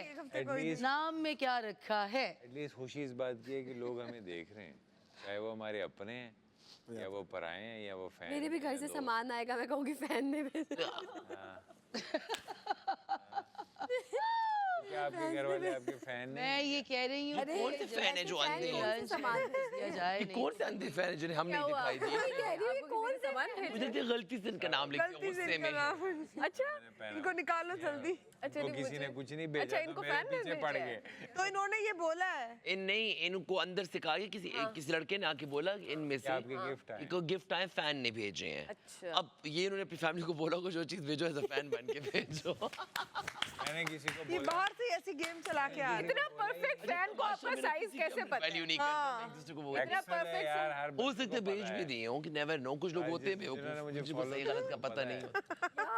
नाम में क्या रखा है। एटलीस्ट खुशी इस बात की है कि लोग हमें देख रहे हैं, चाहे वो हमारे अपने हैं या वो पराए हैं या वो फैन। मेरे भी घर से सामान आएगा, मैं कहूँगी फैन ने भेजा। क्या आपके घर वाले आपके फैन नहीं? मैं ये कह रही हूँ कौन से फैन है जो अंधे हैं? सामान दिया जाए ये कौन से अंधे फैन है जिन्हें हम नहीं दिखाई दिए? कौन सामान मुझे तो गलती से इनका नाम लिख दिया गुस्से में। अच्छा इनको निकालो जल्दी। अच्छा तो किसी ने कुछ नहीं भेजा, अच्छा, तो इनको मेरे फैन ने पीछे पड़ गए। तो इन्होंने ये बोला है इन नहीं, इनको अंदर से कहा कि किसी लड़के ने आके बोला कि इनमें से आपके गिफ्ट आए। इनको गिफ्ट आए, फैन ने भेजे हैं। अच्छा। अब ये इन्होंने अपनी फैमिली को बोला जो चीज भेजो एज अ फैन बन के भेजो। मैंने किसी को ये बोला बाहर से ऐसी गेम चला के आ रहे हैं। इतना परफेक्ट फैन को आपका साइज कैसे पता? वैल्यू नहीं करते, एक दूसरे को बोलते हैं। एक्सेल है यार, हर हो बच्चे सकते को भेज पता भी है। दिए हों कि नेवर नो, कुछ लोग होते हैं जिन्होंने मुझे मुझे follow सही किया, गलत का उनको पता नहीं होता।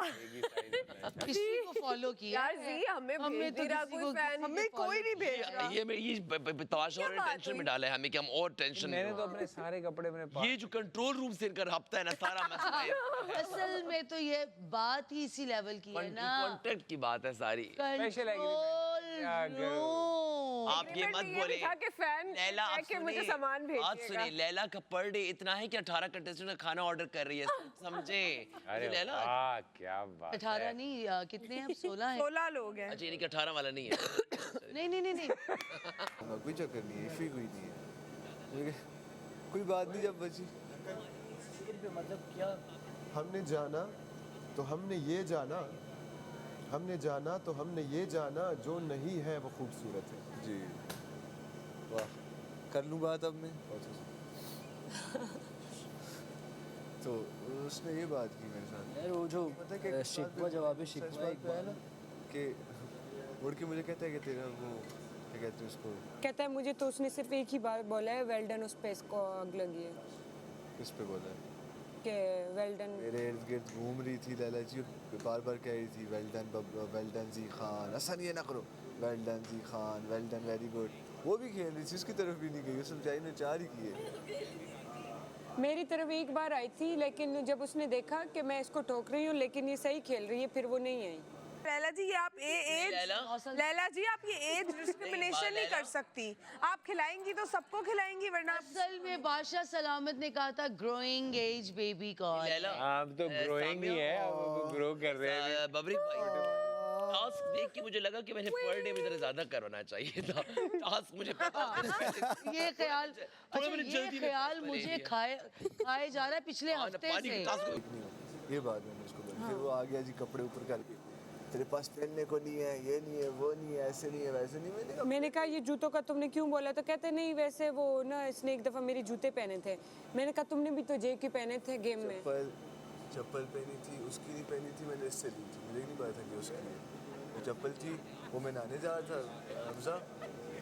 एक ही size है। किसी को फॉलो किया यार जी हमें हमें तो किसी को हमें कोई नहीं भेज रहा। ये तमाशा और टेंशन में डाला है हमें कि हम और टेंशन मैंने तो अपने सारे कपड़े अपने ये जो कंट्रोल रूम से इनका रब्ता है ना, सारा मसला है। असल में तो ये बात ही इसी लेवल की है ना, कॉन्ट्रैक्ट की बात है सारी। Special agreement। क्या करो? आप ये मत बोले लैला, आप कि मुझे सामान सुनिए, बात भेजिएगा। सुनिए, लैला का पर डे इतना है कि 18 कंटेस्टेंट का खाना ऑर्डर कर रही है, समझे? अरे लैला वाह क्या बात 18 है। नहीं कितने हैं अब 16 हैं 16 लोग हैं। अच्छा, इनके 18 वाला नहीं है। नहीं कोई चक्कर नहीं है, इफ़ी कोई नहीं है, कोई बात नहीं। जब बची मतलब क्या हमने जाना तो हमने ये जाना, हमने जाना तो हमने ये जाना, जो नहीं है वो खूबसूरत है। जी वाह, कर लूँ बात अब मैं। तो उसने ये बात की मेरे साथ, यार वो जो पता है कि शिकवा जवाब है, शिकवा सच एक बात है बात ना कि मुड़ के मुझे कहता है कि तेरा वो क्या कहते हैं उसको, कहता है मुझे तो उसने सिर्फ एक ही बार बोला है वेल डन, उस पे इसको आग लगी है किस पे बोला है? कि वेल डन। मेरे इर्द गिर्द घूम रही थी लैला जी, बार बार कह रही थी वेल डन जी खान, ऐसा नहीं है ना करो, well done ji Khan, well done very good. वो भी खेल रही थी, उसकी तरफ भी नहीं गई, उसने बेचारी ने 4 ही किए। मेरी तरफ एक बार आई थी, लेकिन जब उसने देखा कि मैं इसको ठोक रही हूँ लेकिन ये सही खेल रही है, फिर वो नहीं आई। लैला जी ये आप लैला जी आप ये एज डिस्क्रिमिनेशन नहीं कर सकती। आप खिलाएंगी तो सबको खिलाएंगी, वरना असल में बादशाह सलामत ने कहा था ग्रोइंग एज बेबी कॉल। आप तो ग्रोइंग ही है, आप ग्रो कर रहे हैं। बबरी भाई, टास्क देख के मुझे लगा कि मैंने पर डे में जरा ज्यादा करवाना चाहिए था। टास्क मुझे पता ये ख्याल मुझे खाए जा रहा है पिछले हफ्ते से। ये बात मैंने उसको बोली, फिर वो आ गया जी कपड़े ऊपर करके, तेरे पास पहनने को नहीं है, ये नहीं है, वो नहीं है, ऐसे नहीं है, वैसे नहीं। मैंने कहा ये जूतों का तुमने क्यों बोला? तो कहते नहीं वैसे वो ना इसने एक दफ़ा मेरे जूते पहने थे। मैंने कहा तुमने भी तो जे के पहने थे गेम में। चप्पल पहनी थी, उसकी नहीं पहनी थी, मैंने इससे ली थी, मुझे नहीं पता था कि उसकी है। वो चप्पल थी, वो मैं नहाने जा रहा था हमजा,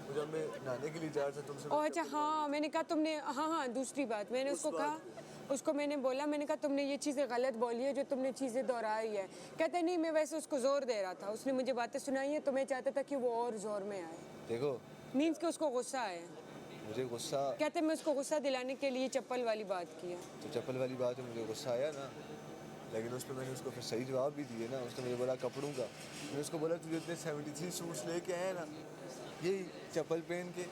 वो जब मैं नहाने के लिए जा रहा था तुमसे ओ अच्छा हाँ, मैंने कहा तुमने हाँ दूसरी बात मैंने उसको कहा, उसको मैंने बोला, मैंने कहा तुमने ये चीज़ें गलत बोली है जो तुमने चीज़ें दोहराई है। कहते नहीं मैं वैसे उसको ज़ोर दे रहा था, उसने मुझे बातें सुनाई है तो मैं चाहता था कि वो और ज़ोर में आए। देखो मीन्स कि उसको गुस्सा आए। मुझे गुस्सा, कहते मैं उसको गुस्सा दिलाने के लिए चप्पल वाली बात की है। तो चप्पल वाली बात है, मुझे गुस्सा आया ना, लेकिन उस पर मैंने उसको फिर सही जवाब भी दिए ना। उसने मुझे बोला कपड़ों का, मैंने उसको बोला तुझे इतने 73 सूट्स लेके आए ना, यही चप्पल पहन के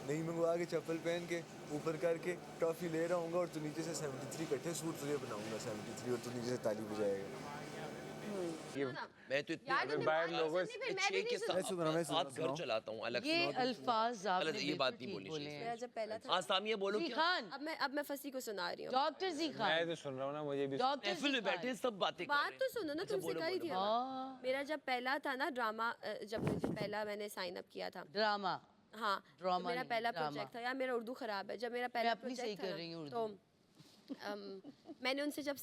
नहीं मंगवा के चप्पल पहन के ऊपर करके टॉफ़ी ले रहा हूँ और तू नीचे से 73 इकट्ठे सूट तुझे बनाऊंगा 73 और तू नीचे से ताली बजाएगा। मैं तो इतने अगर बाहर लोगों से छह के साथ घर चलाता हूँ अलग ये अल्फाज आपने ये बात नहीं बोलनी बोले चाहिए। हैं। मेरा जब पहला था हाँ सामिया बोलो जी क्या? खान, अब मैं फंसी को सुना रही हूँ। डॉक्टर जी मैं खान, तो सुन रहा हूँ ना, मुझे भी डॉक्टर महफिल में बैठे सब बातें कर बात रहे तो हैं। सुनो ना, अच्छा, तुमसे बोलो, करी बोलो, थी बोलो। अभी। मेरा जब पहला था ना ड्रामा, जब मुझे पहला मैंने साइन अप किया था ड्रामा, हाँ, ड्रामा तो मेरा नहीं, पहला ड्रामा। प्रोजेक्ट था यार, मेरा उर्दू खराब है। जब मेरा पहला अपनी सही प्रोजेक्ट कर था रही हूँ ना, तो मैंने उनसे जब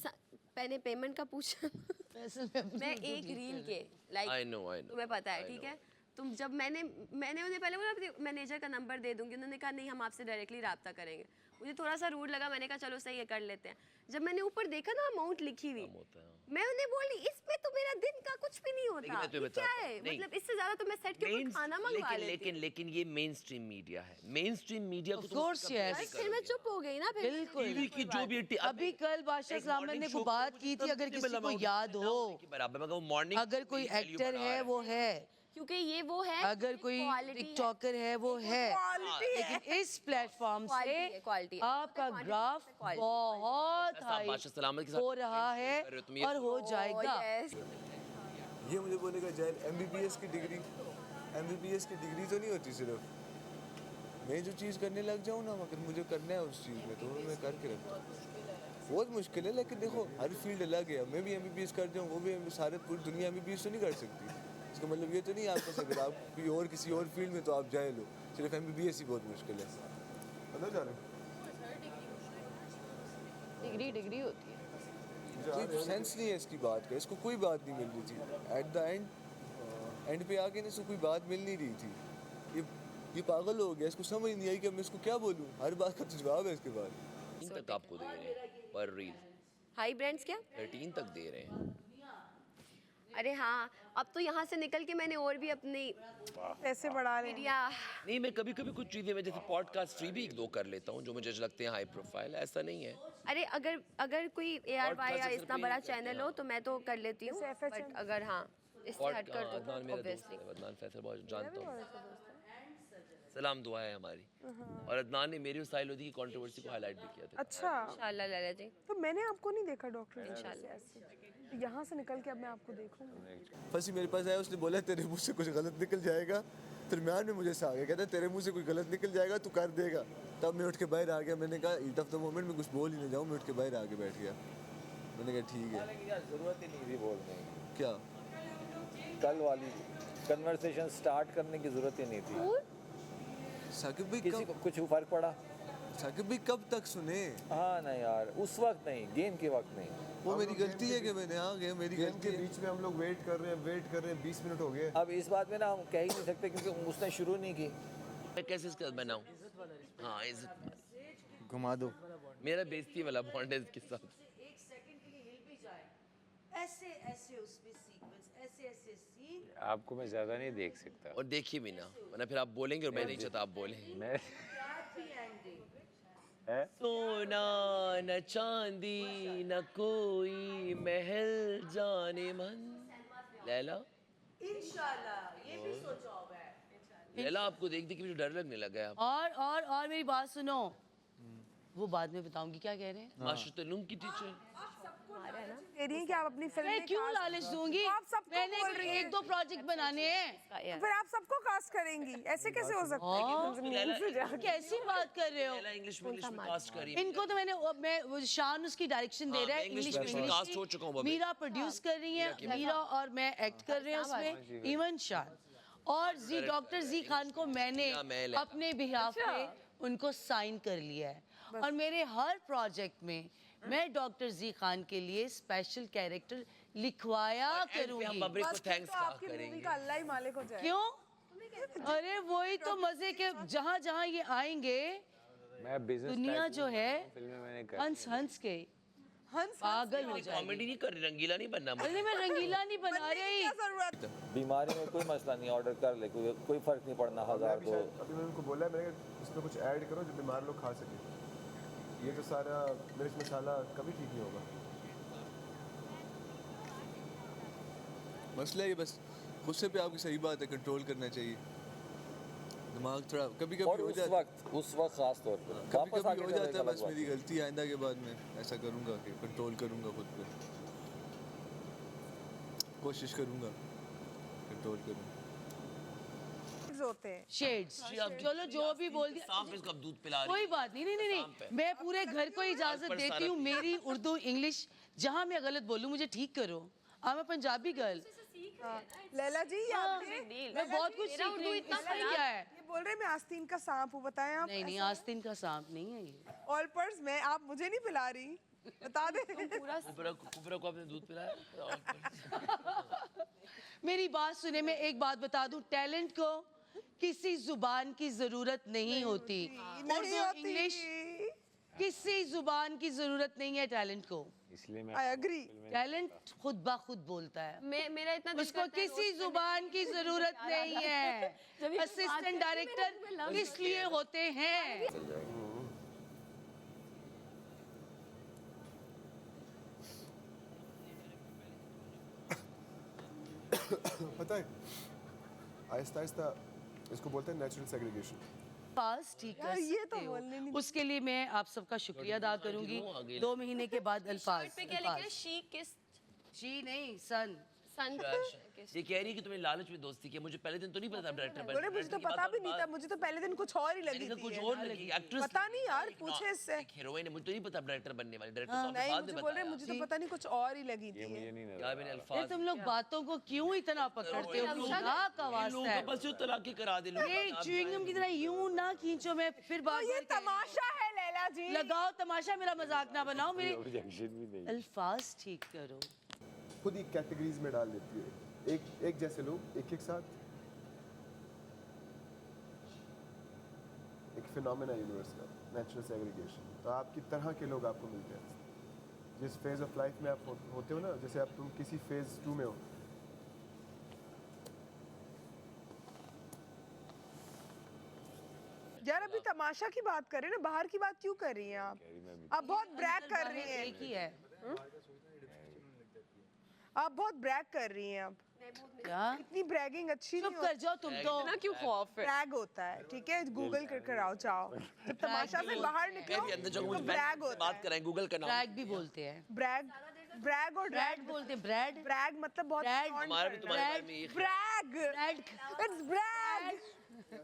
मैंने पेमेंट का पूछा मैं एक रील के I know, I know, तुम्हें पता है I ठीक know. है, तुम जब मैंने उन्हें पहले बोला मैनेजर का नंबर दे दूंगी, उन्होंने कहा नहीं हम आपसे डायरेक्टली रब्ता करेंगे। मुझे थोड़ा सा रूड लगा, मैंने कहा चलो सही है कर लेते हैं। जब मैंने ऊपर देखा ना अमाउंट लिखी हुई, मैं उन्हें बोली इसमें तो मेरा दिन का कुछ भी नहीं होता, ये क्या है, मतलब इससे ज्यादा तो मैं सेट के ऊपर खाना मंगवा लेती। लेकिन ये मेन स्ट्रीम मीडिया है, मेन स्ट्रीम मीडिया को कोर्स यस, फिर मैं चुप हो गई ना, फिर बिल्कुल। टीवी की जो भी अभी कल बादशाह सलामत ने को बात की थी, अगर किसी को याद हो, बराबर मैं मॉर्निंग अगर कोई एक्टर है वो है, क्योंकि ये वो है, अगर कोई टिकटॉकर है वो है, लेकिन इस प्लेटफॉर्म से क्वालिटी आपका ग्राफ बहुत हाई हो रहा है और हो जाएगा। ये मुझे बोलेगा जैल MBBS की डिग्री तो नहीं होती सिर्फ। मैं जो चीज़ करने लग जाऊँ ना, अगर मुझे करना है उस चीज़ में तो मैं करके रखता हूँ। बहुत मुश्किल है, लेकिन देखो हर फील्ड अलग है। मैं भी MBBS कर जाऊँ, वो भी सारे पूरी दुनिया MBBS तो नहीं कर सकती। इसका मतलब ये तो नहीं आपको अगर आप कोई और किसी और फील्ड में तो आप जाए लो, सिर्फ MBBS ही बहुत मुश्किल है। अंदर जा रहे हैं, डिग्री होती है। कोई सेंस नहीं है इसकी बात का, इसको कोई बात नहीं मिल रही थी। एट द एंड पे आके ना इसको कोई बात मिल नहीं रही थी। ये पागल हो गया, इसको समझ नहीं आई कि मैं इसको क्या बोलूँ। हर बात का तो जवाब है इसके बाद। 13 तक आपको दे रहे हैं पर रील, हाई ब्रांड्स क्या 13 तक दे रहे हैं। अरे हाँ, अब तो यहाँ से निकल के मैंने और भी अपनी पैसे बढ़ा रहे हैं। नहीं मैं कभी कभी कुछ चीज़ें मैं जैसे पॉडकास्ट फ्री भी 1-2 कर लेता हूँ जो मुझे लगते हैं हाई प्रोफाइल, ऐसा नहीं है। अरे अगर कोई ARY या इतना बड़ा चैनल हो तो मैं तो कर लेती हूँ, बट अगर हाँ इससे हटकर तो अदनान मेरा दोस्त ऑब्वियसली है, अदनान फैसल बहुत जानता हूँ, सलाम दुआ है हमारी। और अदनान ने मेरी स्टाइल होती की कंट्रोवर्सी को हाईलाइट भी किया था। अच्छा, इंशाल्लाह लैला जी। तो मैंने आपको नहीं देखा डॉक्टर, इंशाल्लाह यहाँ से निकल के अब मैं आपको देखूंगी। फंसी मेरे पास आया, उसने बोला तेरे मुंह से कुछ गलत निकल जाएगा। दरम्यान में मुझे सा आ गया, कहता तेरे मुंह से कोई गलत निकल जाएगा तू कर देगा। तब मैं उठ के बाहर आ गया, मैंने कहा ईट ऑफ द मोमेंट में कुछ बोल ही नहीं जाऊँ। मैं उठ के बाहर आके बैठ गया, मैंने कहा ठीक है। जरूरत ही नहीं थी बोलने की, क्या कल वाली कन्वर्सेशन स्टार्ट करने की जरूरत ही नहीं थी। साकिब भाई किसी को कुछ फर्क पड़ा? साकिब भाई कब तक सुने? हाँ नहीं यार, उस वक्त नहीं, गेम के वक्त नहीं। वो मेरी गलती है कि मैंने आ गया, मेरी गेम गलती के बीच में हम लोग वेट कर रहे हैं 20 मिनट हो गए। अब इस बात में ना हम कह ही नहीं सकते क्योंकि उसने शुरू नहीं की। मैं कैसे इसके साथ बनाऊँ? हाँ इज्जत घुमा दो। मेरा बेइज्जती वाला बॉन्ड है इसके साथ। एक सेकंड के लिए हिल भी जाए, ऐसे ऐसे उसमें सीक्वेंस, ऐसे ऐसे सीन। आपको मैं ज़्यादा नहीं देख सकता। और देखिए भी ना, वरना फिर आप बोलेंगे और मैं नहीं चाहता आप बोलें। मैं सोना न चांदी न कोई महल जाने मन। लैला इंशाल्लाह ये भी सोचा होगा। लैला आपको देख देख के मुझे डर लगने लगा है। और मेरी बात सुनो, वो बाद में बताऊंगी। क्या कह रहे हैं? माशतलूम की टीचर कह रही हैं कि आप अपनी फिल्म मैं में क्यों कास्ट- लालच दूंगी? आप सबको मैंने बोल रही हैं। 1-2 प्रोजेक्ट बनाने हैं। फिर आप सबको कास्ट करेंगी, ऐसे कैसे हो सकता है? कैसी बात कर रहे हो? इंग्लिश में कास्ट करी। इनको तो मैं शान उसकी डायरेक्शन दे रहा है, इंग्लिश में कास्ट हो चुका हूं। मीरा प्रोड्यूस कर रही है, मीरा और मैं एक्ट कर रहे हैं उसमें, इवन शान और डॉक्टर जी खान को मैंने अपने बिहाफ पे उनको साइन कर लिया है। और मेरे हर प्रोजेक्ट में मैं डॉक्टर जी खान के लिए स्पेशल कैरेक्टर लिखवाया करूंगी। पब्लिक को थैंक्स तो आपकी मूवी का अल्लाह ही मालिक हो जाए। क्यों? अरे वही तो मजे के, जहाँ जहाँ ये आएंगे मैं बिजनेस दुनिया जो है फिल्में मैंने कर हंस हंस के पागल हो जाएगी। कॉमेडी नहीं कर रही, रंगीला नहीं बनना मुझे। अरे मैं रंगीला नहीं बना रही। बीमारी में कोई मसला नहीं, ऑर्डर कर ले, कोई फर्क नहीं पड़ना। हजार को अभी मैंने उनको बोला, मैंने इसमें कुछ ऐड करो जो बीमार लोग खा सके। ये तो सारा मिर्च मसाला कभी ठीक नहीं होगा। मसला ये बस गुस्से पे आपकी सही बात है, कंट्रोल करना चाहिए दिमाग थोड़ा। कभी कभी हो जाता है, उस वक्त खास तौर पर कभी कभी हो जाता है, बस मेरी गलती। आइंदा के बाद मैं ऐसा करूँगा कि कंट्रोल करूँगा खुद पे, कोशिश करूँगा कंट्रोल करूँ। होते हैं शेड्स। चलो जो भी बोल दिया, सांप इसको अब दूध पिला रही कोई बात नहीं। नहीं नहीं नहीं, मैं पूरे घर को इजाजत देती हूँ। मेरी उर्दू इंग्लिश जहाँ मैं गलत बोलूँ मुझे ठीक करो। I'm a Punjabi girl. Laila ji मैं बहुत कुछ सीख रही हूँ। इसमें क्या है? ये बोल रहे हैं मैं आस्तीन का सांप हूँ, बताएं आप। नहीं आस्तीन का सांप नहीं है ये। ऑल पर्स में आप मुझे नहीं पिला रही, बता दे। कुबरा को आपने दूध पिलाया? मेरी बात सुने, मैं एक बात बता दूं, टैलेंट को किसी जुबान की जरूरत नहीं होती। उर्दू इंग्लिश किसी जुबान की जरूरत नहीं है टैलेंट को। इसलिए मैं आई एग्री। टैलेंट खुद ब खुद बोलता है। मेरा इतना दिल उसको करता है किसी रोज जुबान की जरूरत नहीं है। असिस्टेंट डायरेक्टर किस लिए होते हैं? पता है, आहिस्ता आहिस्ता इसको बोलते हैं नेचुरल सेग्रीगेशन। पास ठीक कर ये तो सकते हो। बोलने नहीं। उसके लिए मैं आप सबका शुक्रिया अदा करूंगी। 2 महीने के बाद अल्फाज। पे क्या लिखा है? शी किस शी नहीं सन। सन ये कह रही है कि तुम्हें लालच में दोस्ती की। मुझे पहले दिन तो नहीं पता था डायरेक्टर बोले मुझे तो पता भी नहीं था, मुझे तो पहले दिन कुछ और ही लगी थी। कुछ और लगी। एक्ट्रेस पता नहीं यार, पूछे इससे। हीरोइन है, मुझे तो नहीं पता डायरेक्टर बनने वाली। डायरेक्टर तो नहीं बाद मुझे में बोल रहे बताया। मुझे तो पता नहीं कुछ और ही लगी थी। क्या मैंने ये अल्फाज तुम लोग बातों को क्यों इतना पकड़ते हो? खुदा का वास्ता है। बस यूं तलाकी करा दे लोग। ये च्युइंगम की तरह यूं ना खींचो। मैं फिर बात ये तमाशा है लैला जी। लगाओ तमाशा, मेरा मजाक ना बनाओ। मेरे रिजेक्शन भी नहीं। अल्फाज ठीक करो। खुद ही कैटेगरीज में डाल देती है। एक जैसे लोग एक साथ। एक फिनोमेना यूनिवर्स का नेचुरल सेग्रीगेशन। तो आपकी तरह के लोग आपको मिलते हैं जिस फेज ऑफ लाइफ में आप होते हो ना। जैसे आप तुम किसी फेज 2 में हो, यार अभी तमाशा की बात कर रहे हैं ना, बाहर की बात क्यों कर रही हैं आप? आप बहुत ब्रैग कर रही हैं। एक ही है। आप बहुत ब्रैग कर रही हैं अब। क्या? इतनी ब्रैगिंग अच्छी चुप नहीं कर जाओ तुम तो। ना क्यों खौफ है? ब्रैग होता है, ठीक है? गूगल कर आओ जाओ। जब तमाशा से बाहर निकलो अंदर जाओ, तो मुझे ब्रैग से होता बात है। कराएं गूगल का नाम। ब्रैग भी बोलते हैं। ब्रैग और ब्रैड ड्रैग बोलते हैं। ब्रैड। ब्रैग मतलब बहुत ब्रैग। flaunt हमारा भी करना। तुम्हारे बारे में ये ब्रैग ब्रैड। It's Bragg.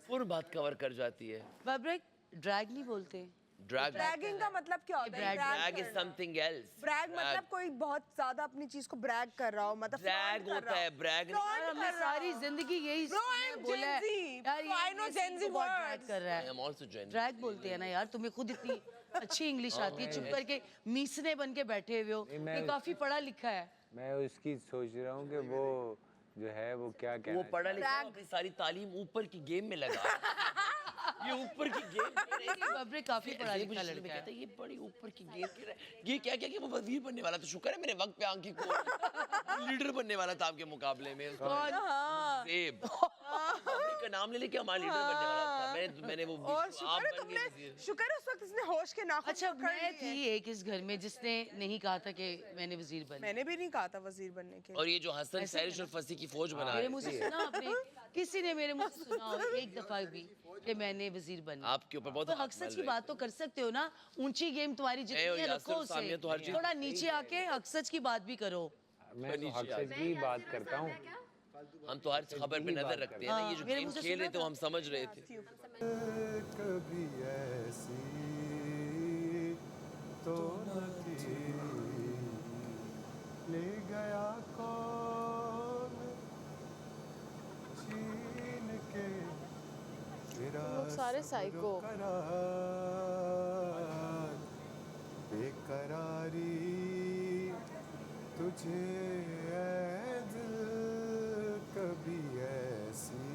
पूर्ण बात कवर कर जाती है। बब्रेक ड्रैग नहीं बोलते। ड्रैग ब्रैगिंग का मतलब क्या होता है? Drag is something else. Brag मतलब कोई बहुत ज्यादा अपनी चीज को ब्रैग कर रहा हो, मतलब ड्रैग होता है ब्रैग। यार हमने सारी जिंदगी यही बोला है। यार ये I know Gen Z बहुत ड्रैग words. कर रहा आई है। Am also gen. ड्रैग बोलते हैं ना यार, तुम्हें खुद इतनी अच्छी इंग्लिश आती है, चुप करके मीसने बन के बैठे हुए हो। ये काफी पढ़ा लिखा है। मैं उसकी सोच रहा हूँ कि वो जो है वो क्या कहना वो पढ़ा लिखा अपनी सारी तालीम ऊपर की गेम में लगा। ये ऊपर की गेम। बब्रे काफी पढ़ा लिखा लड़का कहता है। है ये बड़ी ऊपर की गेम खेल रहा है। ये क्या क्या कि वो वजीर बनने वाला था। शुक्र है मेरे वक्त पे आंखें खोल। लीडर बनने वाला था आपके मुकाबले में। सेब का नाम ले लेके हमारा लीडर बनने वाला था। मैंने वो और शुक्र है तुमने, शुक्र है उस वक्त इसने होश के नाखून अच्छा पकड़ लिए। मैं थी एक इस घर में जिसने नहीं कहा था कि मैंने वजीर बनना। मैंने भी नहीं कहा था वजीर बनने के। और ये जो हसन सैरिश और फसी की फौज बना मेरे रहे मुंह से सुना आपने? किसी ने मेरे मुंह से सुना हो एक दफा भी कि मैंने वजीर बनना? आपके ऊपर बहुत तो हक सच की बात तो कर सकते हो ना। ऊंची गेम तुम्हारी जितनी है रखो उसे, थोड़ा नीचे आके हक सच की बात भी करो। मैं तो हक सच की बात करता हूँ। हम तो हर खबर पे नजर रखते हैं ना। ये जो गेम खेल रहे थे वो हम समझ रहे थे। कभी ऐसी तो न थी, ले गया कौन छीन के तेरा लोग सारे साइको। बेकरारी तुझे ऐ दिल कभी ऐसी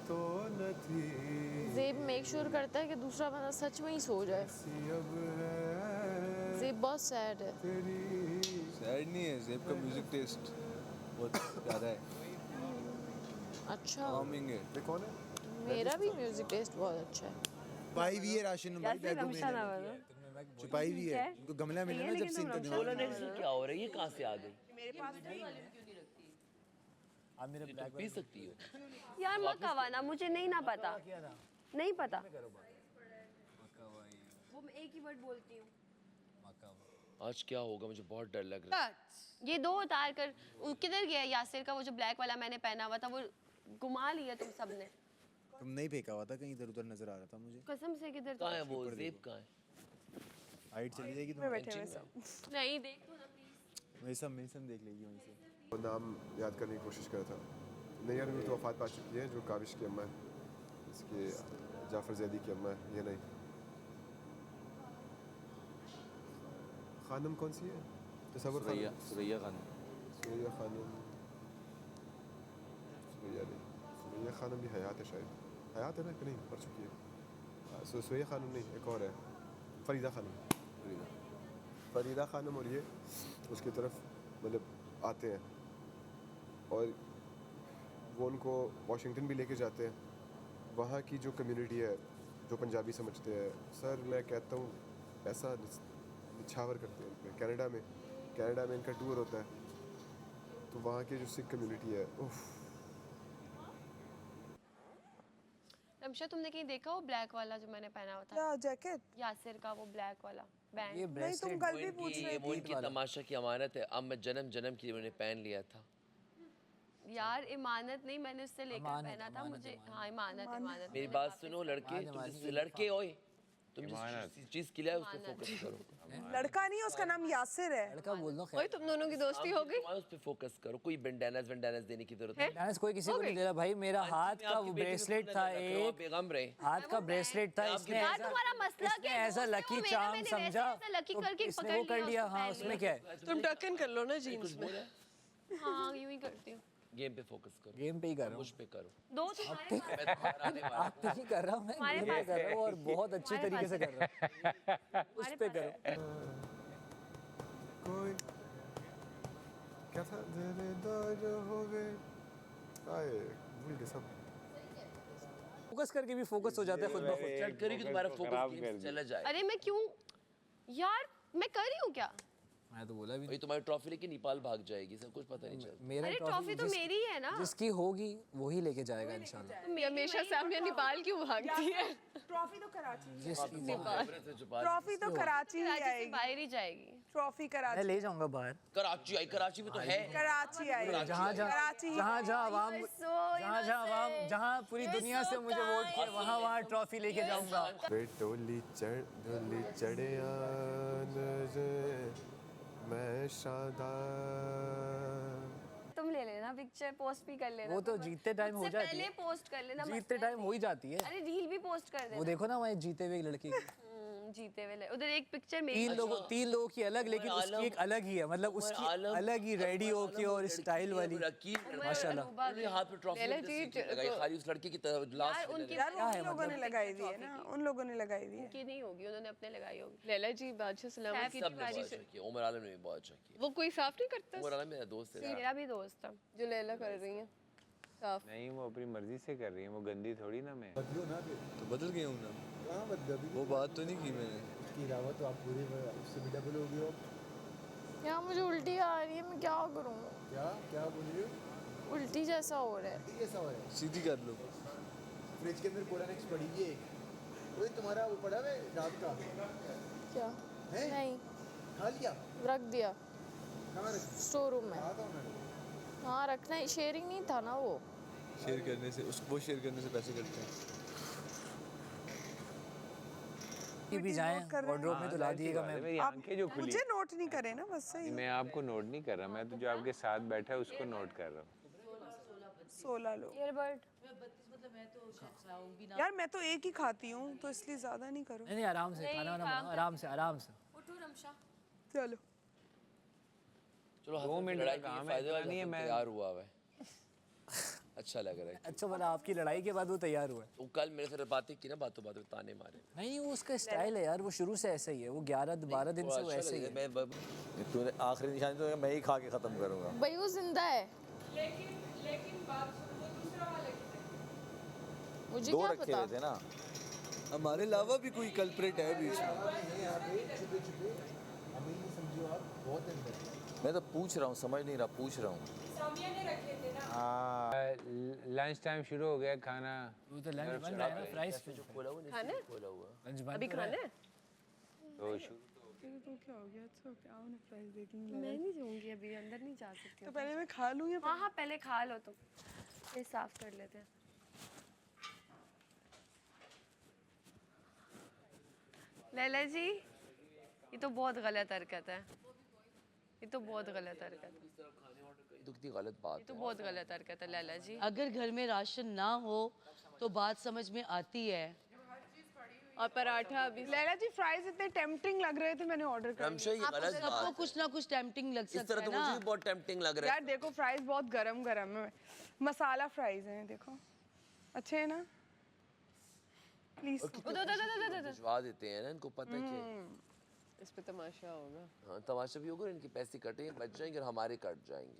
तो न थी ज़ेब मेक श्योर करता है कि दूसरा बंदा सच में ही सो जाए। अब है ज़ेब बहुत सैड है। सैड नहीं है, ज़ेब का म्यूजिक टेस्ट बहुत प्यारा है, अच्छा, calming है। ये कौन है? मेरा भी म्यूजिक टेस्ट बहुत अच्छा है। छुपाई हुई है राशन भाई, बैगों में छुपाई हुई है। उनको गमला मिला ना जब सीन करने बोला नहीं से क्या हो रहा है, ये कहाँ से आ गई? मेरे पास आप मेरे तुम पी सकती हो। यार मकावाना मुझे नहीं ना पता, नहीं पता। वो मैं एक ही वर्ड बोलती हूँ। आज क्या होगा, मुझे बहुत डर लग रहा है। ये दो उतार कर किधर गया यासिर का वो जो ब्लैक वाला मैंने पहना हुआ था, वो घुमा लिया तुम सबने। तुम नहीं फेंका हुआ था, कहीं इधर उधर नजर आ रहा था मुझे। कसम से किधर कहाँ है वो ज़ेब, कहाँ है? हाइट चली जाएगी में बैठे हुए तुम। सब। नहीं देख दो ना प्लीज। मेसम देख लेगी वहीं से। वो नाम याद करने की कोशिश कर था। नहीं यार, अभी तो वफात पा चुकी है, जो काविश की अम्मा है, इसके जाफ़र ज़ैदी की अम्मा है। ये नहीं, खानम कौन सी है? तसव्वुर सुरैया खानम। सुरैया खानम। सुरैया खानम, सुरैया नहीं, सुरैया खानम भी हयात है शायद। हयात है ना कि नहीं, मर चुकी है। सुरैया खानम नहीं, एक और है, फरीदा खानम। फरीदा खानम और ये उसकी तरफ मतलब आते हैं और वो उनको वाशिंगटन भी लेके जाते हैं। वहाँ की जो कम्युनिटी है, जो पंजाबी समझते हैं, सर मैं कहता हूँ ऐसा निछावर करते हैं उन पर। कनाडा में इनका टूर होता है, तो वहाँ की जो सिख कम्युनिटी है, उफ। रमशा तुमने कहीं देखा वो ब्लैक वाला जो मैंने पहना हुआ था? क्या जैकेट? यासिर का वो ब्लैक वाला बैंड। नहीं तुम कल भी पूछ रहे वो इनकी तमाशा की अमानत है, अब मैं जन्म जन्म के लिए उन्हें पहन लिया था। यार इमानत नहीं, मैंने उससे लेकर पहना था मुझे। हाँ इमानत। मेरी बात सुनो लड़के, तुम जिससे लड़के ओए, तुम जिस चीज के लिए उस पे फोकस करो। लड़का नहीं है, उसका नाम यासिर है। लड़का बोल दो। ओए तुम दोनों की दोस्ती हो गई। उस पे फोकस करो, कोई बेंडानास देने की जरूरत नहीं। डांस कोई किसी को नहीं दे रहा भाई। मेरा हाथ का वो ब्रेसलेट था, एक हाथ का ब्रेसलेट था, इसने यार तुम्हारा मसला क्या है? ऐसा लकी चार्म समझा, इसने वो कर लिया। हाँ उसमें क्या है? तुम टक्कन कर लो ना जीन्स में। हाँ यूं ही करती हूँ। गेम पे फोकस करो, गेम पे ही कर रहा हूँ। मुझ पे करो। दो तुम्हारे आप पे ही कर रहा हूँ, मैं गेम पे कर रहा हूँ और बहुत अच्छी तरीके से कर रहा हूँ। उस पे करो। कोई क्या था, दिलदार हो गए, आए भूल गए सब। फोकस करके भी फोकस हो जाता है खुद ब खुद। चट करेगी तुम्हारा फोकस गेम से चला जाए। अरे मैं क्यों यार, मैं कर रही हूँ क्या? मैं तो बोला भी वही तुम्हारी ट्रॉफी लेके नेपाल भाग जाएगी, सब कुछ पता नहीं चलता। मेरा अरे ट्रॉफी तो मेरी ही है ना। जिसकी होगी वही लेके जाएगा इंशाल्लाह। तुम हमेशा सामने नेपाल क्यों भागती है? ट्रॉफी तो कराची ही है। ट्रॉफी तो कराची ही आएगी। बाहर ही जाएगी ट्रॉफी मैं कराची। ले जाऊंगा बाहर। कराची भी तो है। कराची आएगी। जहाँ पूरी दुनिया से मुझे वोट किया, वहाँ ट्रॉफी लेके जाऊंगा। डोली चढ़े मैं शादा। तुम ले लेना पिक्चर, पोस्ट भी कर लेना। वो तो जीतते टाइम हो जाती है। पहले पोस्ट कर लेना। जीतते टाइम हो ही जाती है। अरे रील भी पोस्ट कर देना। वो देखो ना वहाँ जीते हुए लड़के की। जीते हुए उधर एक पिक्चर मेरी। तीन लोगों की अलग, लेकिन उसकी एक अलग ही है, मतलब उसकी अलग ही रेडी होके और स्टाइल वाली। माशाल्लाह हाथ पे ट्रॉफी लगाई खाली उस लड़के की तरफ। लास्ट उन लोगों ने लगाई हुई है ना, उन लोगों ने लगाई हुई है। उनकी नहीं होगी, उन्होंने अपने लगाई होगी। लैला जी बादशाह सलामत की बाजी से उमर आलम ने भी बहुत अच्छा किया। वो कोई साफ नहीं करता। उमर आलम मेरा दोस्त है। मेरा भी दोस्त था। जो लैला कर रही है साफ। नहीं वो अपनी मर्जी से कर रही है, वो गंदी थोड़ी ना। मैं बदलो ना, तो बदल गया हूँ ना। कहाँ बदला? वो बात तो नहीं की मैंने। इसके अलावा तो आप पूरे उससे भी डबल हो गए हो। यार मुझे उल्टी आ रही है, मैं क्या करूँ? क्या बोल रही हो? उल्टी जैसा हो रहा है। उल्टी जैसा हो रहा है? सीधी कर लो। फ्रिज के अंदर कोडानेक्स पड़ी है। वही तुम्हारा वो पड़ा है रात का। क्या है? नहीं खा लिया? रख दिया कहाँ रख? स्टोर रूम में। हाँ रखना ही, शेयरिंग नहीं था ना वो। शेयर करने से वो शेयर करने से पैसे कटते हैं। भी जाएं वार्डरोब में तो ला दिएगा। मेरी आंखें जो खुली। मुझे नोट नहीं करे ना, बस सही। मैं आपको नोट नहीं कर रहा, मैं तो जो आपके साथ बैठा है उसको नोट कर रहा हूँ। 16 लोग। ईयरबड यार मैं तो एक ही खाती हूँ, तो इसलिए ज्यादा नहीं करो। नहीं आराम से खाना वाना बनाओ, आराम से उठो रमशा। चलो चलो 2 मिनट का लड़ाई काम है, फायदा इतना नहीं है, मैं तैयार हुआ है अच्छा लग रहा है अच्छा मतलब आपकी लड़ाई के बाद वो तैयार हुआ है? वो कल मेरे से बातें की ना बातों बातों में ताने मारे नहीं वो उसका स्टाइल है यार, वो शुरू से ऐसा ही है, वो 11-12 दिन से वो ऐसे ही है। तूने आखिरी निशानी तो मैं ही खा के ख़त्म करूँगा। भाई वो जिंदा है। मुझे दो क्या रखे पता। हुए थे ना। हमारे अलावा भी कोई कल्प्रिट है बीच में। मैं तो पूछ रहा हूँ, समझ नहीं रहा, पूछ रहा हूँ। लंच टाइम शुरू हो गया, खाना वो तो लंच बन रहा है ना, फ्राइज खाना है? लंच बन अभी खाना है? तो शुरू तो क्या हो गया? अच्छा ओके, आओ ना फ्राइज देख लेंगे। मैं नहीं जाऊंगी अभी, अंदर नहीं जा सकती तो पहले मैं खा लूँ या हाँ पहले खा लो तुम, फिर साफ कर लेते हैं। लैला जी ये तो बहुत गलत हरकत है, ये तो बहुत गलत हरकत है, तो कितनी गलत बात ये तो बहुत गलत हरकत है लैला जी। अगर घर में राशन ना हो तो बात समझ में आती है। और पराठा अभी लैला जी फ्राइज इतने टेम्पटिंग लग रहे थे, मैंने ऑर्डर कर रमशा ये गलत सबको बात कुछ ना कुछ टेम्पटिंग लग इस सकता तरह है तो ना। मुझे भी बहुत टेम्पटिंग लग रहा यार देखो फ्राइज बहुत गरम गरम है, मसाला फ्राइज हैं, देखो अच्छे है ना। प्लीज है भिजवा देते हैं ना, इनको पता है कि इस पे तमाशा होगा। हाँ तमाशा भी होगा, इनके पैसे कटे बच जाएंगे और हमारे कट जाएंगे।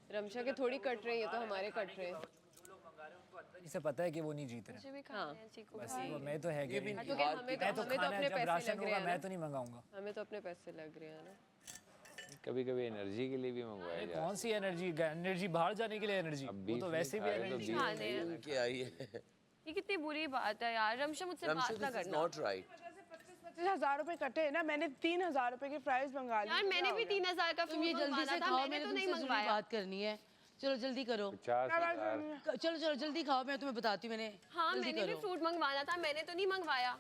रमशा के थोड़ी कट रहे हैं, ये तो हमारे कट रहे हैं। इसे पता है कि वो नहीं जीत रहे। मुझे भी खाना है चीकू बस भाई। वो मैं तो है कि क्योंकि हमें तो खाना अपने जब पैसे राशन लग रहे होगा हैं मैं ना, तो नहीं मंगाऊंगा। हमें तो अपने पैसे लग रहे हैं ना। कभी कभी एनर्जी के लिए भी मंगवाया जाए। कौन सी एनर्जी? एनर्जी बाहर जाने के लिए एनर्जी, वो तो वैसे भी एनर्जी खाने हैं। क्या है ये कितनी बुरी बात है यार, रमशा मुझसे बात ना करना। Not right. 25,000 रुपए कटे हैं ना, मैंने 3,000 रुपए की फ्राइज मंगा ली। यार मैंने भी 3,000 का तुम ये फूड जल्दी से मंगवाना था, खाओ, मैंने मैंने तो तुमसे नहीं जरूरी मंगवाया। बात करनी है। चलो जल्दी करो। 50,000 चलो चलो जल्दी खाओ, मैं तुम्हें बताती हूँ। मैंने हाँ जल्दी मैंने भी करो। फ्रूट मंगवाना था, मैंने तो नहीं मंगवाया।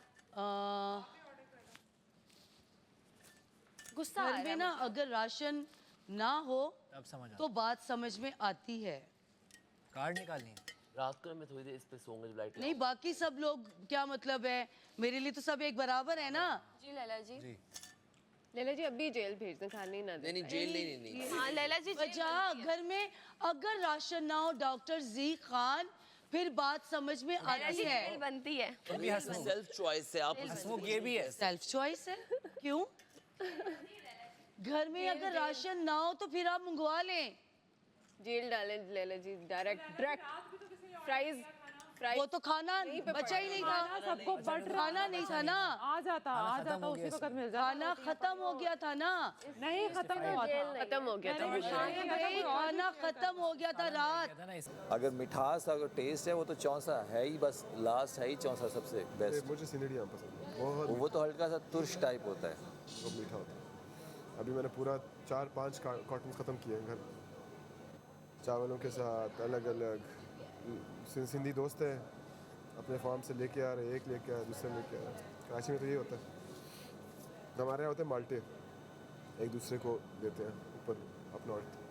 गुस्सा आ घर रहा में है ना मुझे। अगर राशन ना हो अब समझ तो बात समझ में आती है। कार्ड निकालनी है। रात को मैं थोड़ी देर इस पे सोऊंगा जब लाइट नहीं बाकी सब लोग क्या मतलब है, मेरे लिए तो सब एक बराबर है ना। जी लैला जी, लैला जी अभी जेल भेज दें, खाने ही ना दें। नहीं जेल नहीं हाँ लैला जी जेल बचा घर में अगर राशन ना हो डॉक्टर जी खान, फिर बात समझ में लैला आती जी है। जेल बनती है। सेल्फ चॉइस है आप हंसमुख ये भी है। सेल्फ चॉइस है क्यों? घर में अगर राशन ना हो तो फिर आप मंगवा लें। जेल डालें लैला जी, डायरेक्ट फ्राइज वो तो खाना बचा ही नहीं था, सबको बट खाना नहीं था ना, आ जाता उसी वक्त मिल जाता। खाना खत्म हो गया था ना। नहीं खत्म नहीं हुआ था, खत्म हो गया था। नहीं, खाना खत्म हो गया था रात। अगर मिठास अगर टेस्ट है वो तो चौंसा है ही, बस लास्ट है ही चौंसा सबसे बेस्ट। मुझे सिनेडी आम पसंद है बहुत, वो तो हल्का सा तुर्श टाइप होता है। बहुत मीठा होता है। अभी मैंने पूरा 4-5 कार्टन ख़त्म किए हैं घर, चावलों के साथ अलग अलग। सिंधी दोस्त है अपने फार्म से लेके आ रहे, एक लेके आ रहे, दूसरे लेके आ रहे। कराची में तो ये होता है, हमारे यहाँ होते हैं माल्टे, एक दूसरे को देते हैं ऊपर अपना अर्थ।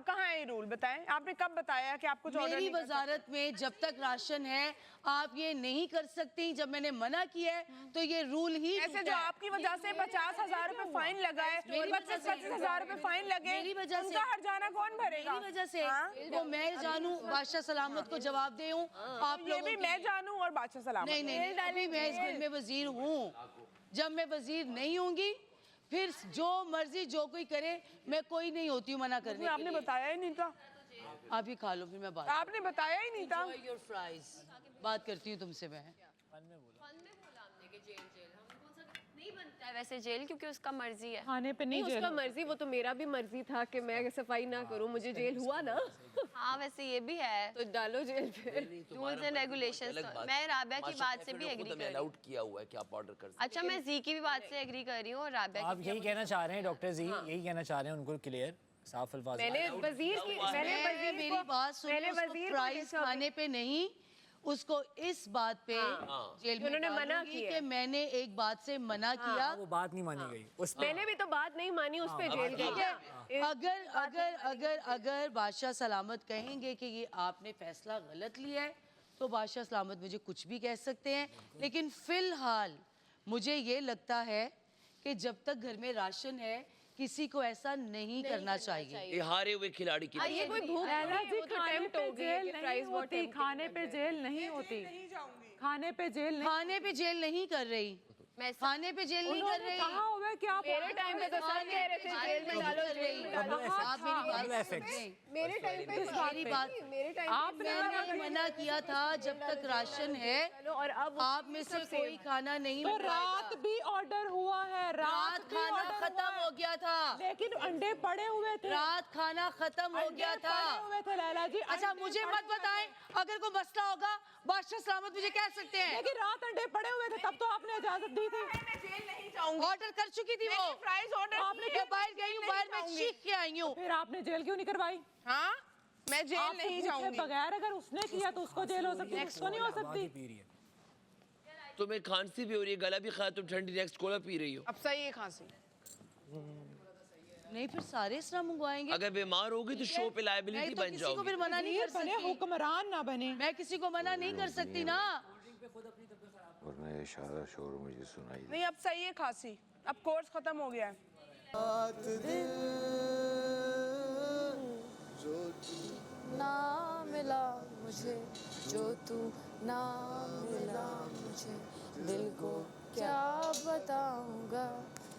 कहाँ है ये रूल बताएं? आपने कब बताया कि आपको जो ऑर्डर मेरी नहीं कर वजारत में जब तक राशन है आप ये नहीं कर सकती। जब मैंने मना किया है तो ये रूल ही ऐसे जो आपकी वजह से 50,000 रुपए फाइन लगा है, 25,000 रुपए फाइन लगे, मेरी वजह से उनका हर्जाना कौन भरेगा? मेरी वजह से वो मैं जानूं, बादशाह सलामत को जवाब दे हूं, आप ये लोगों भी की- मैं जानूं और बादशाह सलामत। नहीं नहीं अभी मैं इस घर में वजीर हूँ। जब मैं वजीर नहीं होंगी फिर जो मर्जी जो कोई करे, मैं कोई नहीं होती हूँ मना करने के आपने लिए। बताया ही नहीं था। आप ही खा लो फिर मैं बात। आपने बताया ही नहीं था। Enjoy your fries। बात करती हूँ तुमसे मैं। नहीं बनता है वैसे जेल, क्योंकि उसका मर्जी है। खाने पे नहीं नहीं जेल। उसका मर्जी, वो तो मेरा भी मर्जी था कि मैं सफाई ना करूं, मुझे जेल हुआ ना। हाँ वैसे ये भी है, तो डालो जेल पे। Rules and regulations. मैं राबिया की बात से भी एग्री कर रही हूँ। अलाउड किया हुआ है कि आप ऑर्डर कर सकते अच्छा मैं जी की भी बात से एग्री कर रही हूँ और राबिया आप यही कहना चाह रहे हैं डॉक्टर जी, यही कहना चाह रहे हैं उनको क्लियर साफ अल्फाज में। मैंने वजीर की मेरी बात सुनिए, उसको फ्राइज खाने पे नहीं, उसको इस बात पे जेल में उन्होंने मना डालूंगी किया। कि मैंने एक बात से मना किया। वो बात नहीं मानी गई उस पे। मैंने भी तो बात नहीं मानी, उस पे जेल ठीक गई। है, अगर अगर अगर अगर बादशाह सलामत कहेंगे कि ये आपने फैसला गलत लिया है तो बादशाह सलामत मुझे कुछ भी कह सकते हैं, लेकिन फिलहाल मुझे ये लगता है कि जब तक घर में राशन है किसी को ऐसा नहीं करना चाहिए। ये हारे हुए खिलाड़ी की ये कोई भूख लैला जी, वो तो खाने टेम्प्ट पे हो गई जेल कि नहीं फ्राइज बहुत होती, खाने पे जेल नहीं होती, खाने पे जेल नहीं, खाने पे जेल नहीं कर रही, मैं खाने पे जेल नहीं कर रही। कहा हुआ है कि आप मेरे टाइम पे तो सब कह रहे थे जेल में डालो, जेल में डालो। आप मेरी बात सुनिए। मेरे टाइम पे मेरी बात, मेरे टाइम आपने मना किया था जब तक राशन है और अब आप में से कोई खाना नहीं तो मिल रात भी ऑर्डर हुआ है, रात खाना खत्म हो गया था, लेकिन अंडे पड़े हुए थे, रात खाना खत्म हो गया था। पड़े हुए थे लैला जी। अच्छा अंडे मुझे पड़े मत बताएं, अगर कोई मसला होगा बादशाह सलामत मुझे कह सकते हैं। लेकिन रात अंडे पड़े हुए थे, तब तो आपने इजाजत दी थी। नहीं जाऊंगी, ऑर्डर कर चुकी थी वो, फ्राइज ऑर्डर आपने क्यों बाहर गई हूँ, बाहर मैं चीख के आई हूँ। फिर आपने जेल क्यों नहीं करवाई? हाँ मैं जेल नहीं जाऊंगी। बगैर अगर उसने किया तो उसको जेल हो सकती है, उसको नहीं हो सकती। तुम्हें खांसी भी हो रही है, गला भी खा, तुम ठंडी नेक्स्ट कोला पी रही हो। अब सही है खांसी। नहीं फिर सारे इस तरह मंगवाएंगे। अगर बीमार होगी तो शो पे लायबिलिटी बन किसी को जाओगी। फिर मना नहीं कर सकती, हुक्मरान ना बने, मैं किसी को मना नहीं कर सकती ना। वरना ये सारा शोर मुझे सुनाई नहीं अब सही है खांसी, अब कोर्स खत्म हो गया है। ना मिला मुझे जो तू ना मिला मुझे, दिल को क्या बताऊंगा,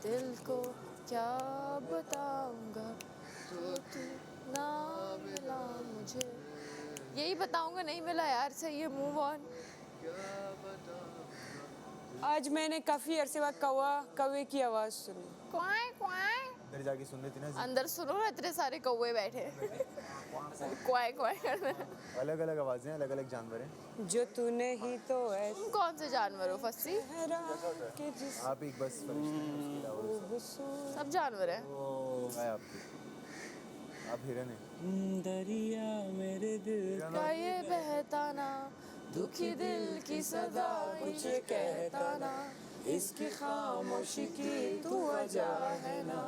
दिल को क्या बताऊंगा जो तू ना मिला मुझे। यही बताऊंगा, नहीं मिला यार, सही है, मूव ऑन। आज मैंने काफ़ी अरसे बाद कौवे की आवाज़ सुनी। क्वाए क्वाए अंदर जाके सुन लेती ना। अंदर सुनो ना, इतने सारे कौवे बैठे क्वाए क्वाए कर रहे हैं। अलग अलग आवाजें, अलग अलग जानवर हैं। जो तूने ही तो ऐसे तुम कौन से जानवर हो फस्सी? आप एक बस सब जानवर हैं। मैं आपकी, आप हिरन हैं। दरिया मेरे दिल का ये बहता ना, दुखी दिल की सदा कुछ कहता ना, इसकी खामोशी की तू वजह है ना,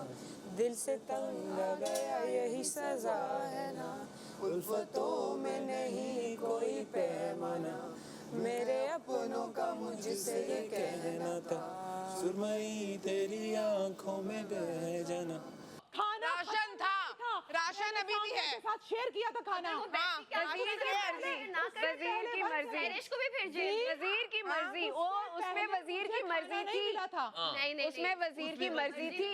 दिल से तंग आ गया यही सजा है ना, उल्फतों में नहीं कोई पैमाना, मेरे अपनों का मुझसे ये कहना था, सुरमई तेरी आंखों में बह जाना। खाना राशन था, राशन अभी भी है। साथ शेयर किया था खाना। वजीर की मर्जी, नरेश को भी फिर जेल। वजीर की मर्जी, वो उसमें वजीर की मर्जी थी। नहीं उसमें वजीर की मर्जी थी,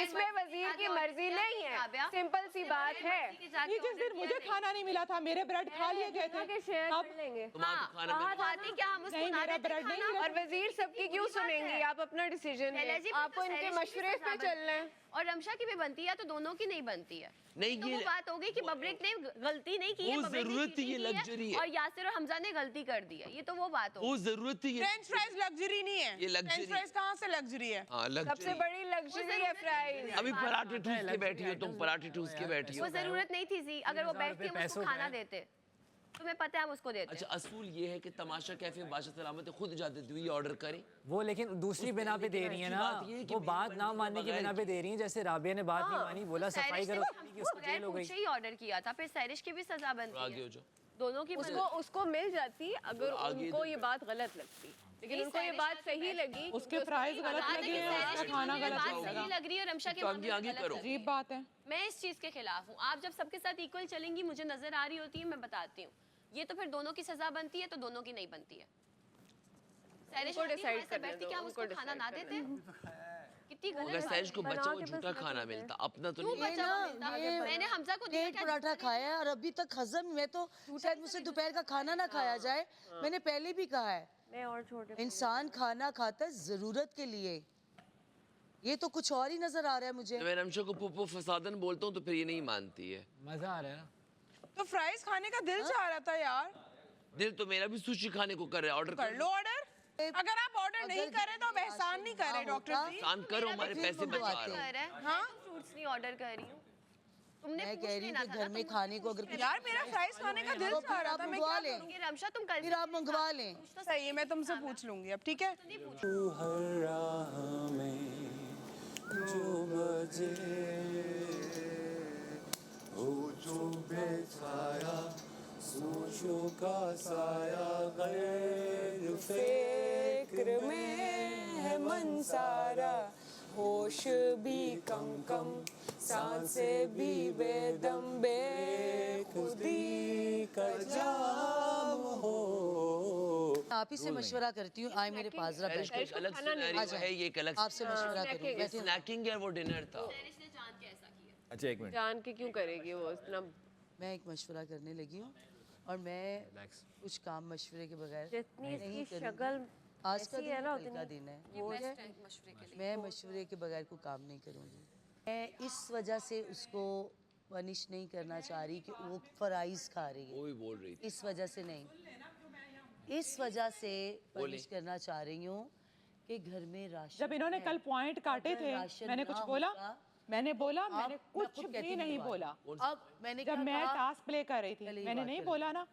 इसमें वजीर की मर्जी नहीं है। सिंपल सी बात है। ये जिस दिन मुझे खाना नहीं मिला था, मेरे ब्रेड खा लिए गए थे, शेयर कर लेंगे। खाती क्या हम उसको ना देते ब्रेड नहीं खाना? मिला। और वजीर सबकी क्यों सुनेंगी? आप अपना डिसीजन लैला जी, आपको तो इनके सैरिश की मशवरे पे सजा चलना है। और रमशा की भी बनती है तो दोनों की नहीं बनती है। नहीं तो वो ये बात हो गई कि बबरिक ने गलती नहीं की है, वो बबरिक ने जरूरत थी, cheating ये की है, luxury है। और यासिर और हमजा ने गलती कर दी है। ये तो वो बात हो वो जरूरत थी ये। फ्रेंच फ्राइज लग्जरी नहीं है। ये luxury। फ्रेंच फ्राइज कहाँ से लग्जरी है? हाँ सबसे लग्जरी। बड़ी लग्जरी है फ्राइज। अभी पराठे ठूस के बैठी हो तुम, पराठे ठूस के बैठी हो। वो जरूरत नहीं थी जी, अगर वो बैठती हम उसको खाना देते, तुम्हें पता है हम उसको देते। अच्छा असूल ये है कि तमाशा कैफे बादशाह सलामत खुद इजाजत दी हुई ऑर्डर करें। वो लेकिन दूसरी बिना पे दे रही है ना, वो बात ना मानने की बिना पे दे रही है। जैसे राबिया ने बात नहीं मानी, बोला सफाई करो, उसको जेल हो गई। ही ऑर्डर किया था, फिर सैरिश की भी सजा बनती आगे हो है। जाओ। दोनों की उसको मिल जाती अगर उनको ये बात गलत लगती, लेकिन उनको ये बात सही लगी। उसके प्राइस गलत लगे हैं, उसका खाना गलत सही लग रही है, रमशा के तो मामले में आगे गलत करो। है। अजीब बात है। मैं इस चीज के खिलाफ हूँ। आप जब सबके साथ इक्वल चलेंगी, मुझे नजर आ रही होती है, मैं बताती हूँ। ये तो फिर दोनों की सजा बनती है, तो दोनों की नहीं बनती है। सैरिश डिसाइड कर बैठती क्या हम उसको खाना ना देते? कितनी अगर गलत सैरिश को बचा हुआ झूठा खाना मिलता, अपना तो क्यों नहीं। बचा हुआ मिलता? मैंने हमजा को दिया प्लेट पराठा खाया है और अभी तक हजम, मैं तो शायद मुझसे दोपहर का खाना ना खाया जाए। मैंने पहले भी कहा है, मैं और छोटे इंसान खाना खाता है जरूरत के लिए, ये तो कुछ और ही नजर आ रहा है मुझे। मैं रमशा को पुप्पो फसादन बोलता हूँ तो फिर ये नहीं मानती है। मजा आ रहा है ना। तो फ्राइज खाने का दिल चाह रहा था यार। दिल तो मेरा भी सुशी खाने को कर रहा है, ऑर्डर कर लो ऑर्डर। अगर आप ऑर्डर नहीं करें तो आप एहसान नहीं कर रहे डॉक्टर जी। एहसान करो, हमारे पैसे बचा रहे हो। हाँ फ्रूट्स नहीं ऑर्डर कर रही हूँ। तुमने मैं कह रही हूँ कि घर में खाने को अगर यार मेरा फ्राइज खाने का दिल चाह रहा था, मैं क्या करूंगी? रमशा तुम कल फिर आप मंगवा लें। सही है, मैं तुमसे पूछ लूंगी अब, ठीक है? तू हर राह में जो बजे हो, जो बेछाया सोचों का साया, गैर फिक्र में है मन सारा, होश भी कम कम, सांसें भी बेदम, बेखुदी का जाम हो। आप ही से मशवरा करती हूँ, आए मेरे पास जरा कुछ बैठो। अलग सिनेरियो है, ये एक अलग आपसे मशवरा करूँ, बैठिए। स्नैकिंग है, वो डिनर था। अच्छा एक मिनट, जान के क्यों करेगी वो इतना? मैं एक मशवरा करने लगी हूँ और मैं कुछ काम मशवरे के बगैर जितनी नहीं इसकी करूँगी। शक्ल आज का ऐसी दिन है ना, कल का उतनी दिन है, वो है मैं मशवरे के बगैर कोई काम नहीं करूँगी। मैं इस वजह से उसको पनिश नहीं करना चाह रही कि वो फ्राइज खा रही है, वो भी बोल रही थी। इस वजह से नहीं, इस वजह से पनिश करना चाह रही हूँ कि घर में राशन जब इन्होंने है। कल पॉइंट काटे अगर थे, राशन मैंने ना कुछ बोला? होगा, मैंने बोला? मैंने मैं कुछ खुद भी कहती नहीं हूँ बोला। अब मैंने जब क्या मैं कहा? टास्क प्ले कर रही थी, पहले ये मैंने बात नहीं करें। बोला ना।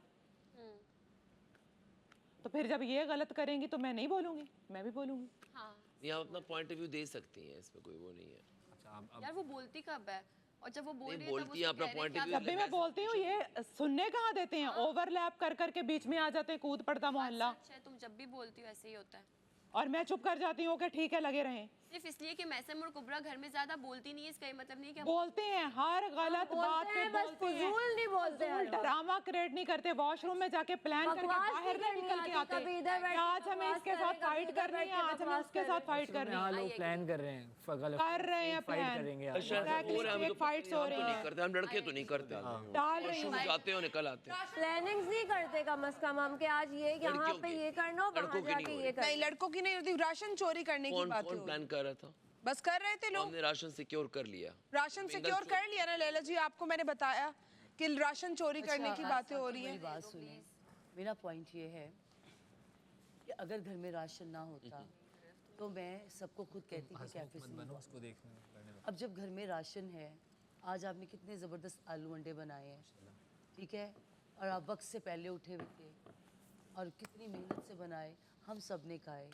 तो फिर जब ये गलत करेंगी तो मैं नहीं बोलूंगी, मैं भी बोलूंगी। हाँ नहीं, आप अपना पॉइंट ऑफ व्यू दे सकती हैं, इसमें कोई वो नहीं है। यार वो बोलती कब है, और जब वो बोल रही है बोलती है अपना पॉइंट ऑफ व्यू। जब भी मैं बोलती हूँ ये सुनने कहाँ देते हैं, ओवरलैप कर करके बीच में आ जाते हैं, कूद पड़ता मोहल्ला। अच्छा तुम जब भी बोलती हो ऐसे ही होता है। और मैं चुप कर जाती हूँ कि ठीक है लगे रहें। सिर्फ इसलिए कि मैसम और कुबरा घर में ज्यादा बोलती नहीं है, इसका ये मतलब नहीं कि बोलते हैं हर गलत बात पे बस फजूल नहीं बोलते हैं लोग। ड्रामा क्रिएट नहीं करते, वॉशरूम में जाके प्लान करके बकवास बाहर नहीं नहीं निकल के करनी आते आती, कभी इधर बैठ कि के आज हमें बकवास इसके कर साथ रहे, फाइट कभी इधर करनी बैठ है, के आज हमें बकवास उसके कर साथ रहे। फाइट करनी यहाँ है। लोग प्लान कर रहे हैं, कर रहे हैं फाइट प्लान, करेंगे आज। फेक फाइट्स हो रही हैं, करते हम लड़के तो नहीं करते, डाल रही वॉशरूम हैं। जाते हो निकल आते हैं। प्लानिंग्स नहीं करते कम से कम हम कि आज ये यहाँ पे ये करना हो, वहाँ लड़कों की जाके नहीं हो ये रही। नहीं करना। लड़कों की नहीं होती, राशन चोरी करने की कौन बात कौन है। प्लान कर रहा था? बस कर रहे थे लोग, हमने राशन सिक्योर कर लिया। राशन सिक्योर कर लिया ना लैला जी, आपको मैंने बताया कि राशन चोरी करने की बातें हो रही मेरी हैं। बात सुनिए, मेरा पॉइंट ये है कि अगर घर में राशन ना होता तो मैं सबको खुद कहती कि कैफे से मंगवाओ। अब जब घर में राशन है, आज आपने कितने ज़बरदस्त आलू अंडे बनाए हैं, ठीक है, और आप वक्त से पहले उठे हुए थे और कितनी मेहनत से बनाए, हम सब ने खाए।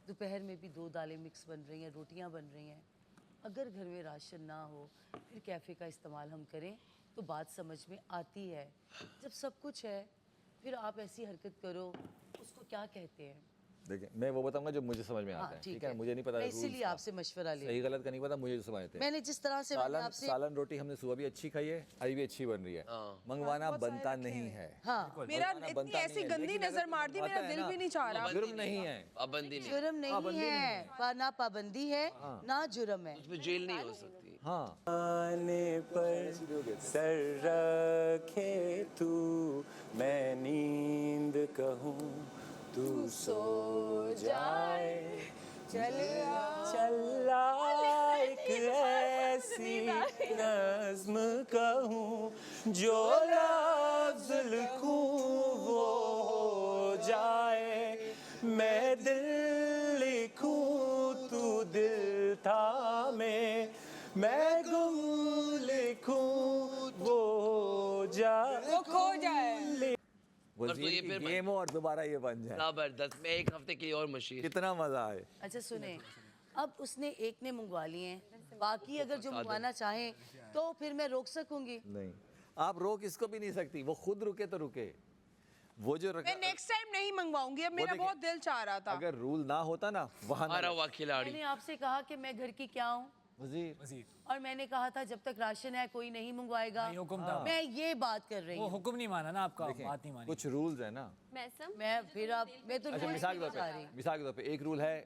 दोपहर में भी 2 दालें मिक्स बन रही हैं, रोटियां बन रही हैं। अगर घर में राशन ना हो फिर कैफ़े का इस्तेमाल हम करें तो बात समझ में आती है। जब सब कुछ है फिर आप ऐसी हरकत करो, उसको क्या कहते हैं? देखिए मैं वो बताऊंगा जो मुझे समझ में आता है, ठीक है, मुझे नहीं पता मैं rules इसीलिए का। आपसे मशवरा ले सही गलत का नहीं पता, मुझे जो समझ आते हैं। मैंने जिस तरह से मैंने आपसे सालन रोटी हमने सुबह भी अच्छी खाई है, अभी भी अच्छी बन रही है। मंगवाना बनता नहीं है। हाँ, मेरा इतनी ऐसी गंदी नजर मार दी, मेरा दिल भी नहीं चाह रहा। जुर्म नहीं है, पाबंदी नहीं, जुर्म नहीं है, ना पाबंदी है ना जुर्म है, उसमें जेल नहीं हो सकती। हाँ आने पर सर रखे तू, मैं नींद कहूँ तू सो जाए, चला एक ऐसी नज़्म कहूँ जो लफ्ज़ लिखूँ वो हो जाए, मैं दिल लिखूँ तू दिल थामे, मैं गुम लिखूँ वो हो जाए, वो खो जाए। वज़ीर ये की फिर गेम हो और दोबारा ये बन जाए, जबरदस्त। मैं एक हफ्ते के लिए और मशीन, कितना मजा आए। अच्छा सुने, अब उसने एक ने मंगवा लिए हैं, बाकी अगर जो मंगवाना चाहें तो फिर मैं रोक सकूंगी? नहीं, आप रोक इसको भी नहीं सकती, वो खुद रुके तो रुके। वो जो मैं नेक्स्ट टाइम नहीं मंगवाऊंगी, अब मेरा बहुत दिल चाह रहा था। अगर रूल ना होता ना वहाँ हारा हुआ खिलाड़ी। मैंने आपसे कहा कि मैं घर की क्या हूँ, वज़ीर, और मैंने कहा था जब तक राशन है कोई नहीं मंगवाएगा। नहीं, हुक्म था। मैं ये बात कर रही वो हूँ। हुक्म नहीं माना ना आपका, बात नहीं मानी। कुछ रूल्स है ना। मैं फिर आप मैं तो अच्छा rules मिसाल के नहीं तौर बता रही। पे, मिसाल के तौर पे एक रूल है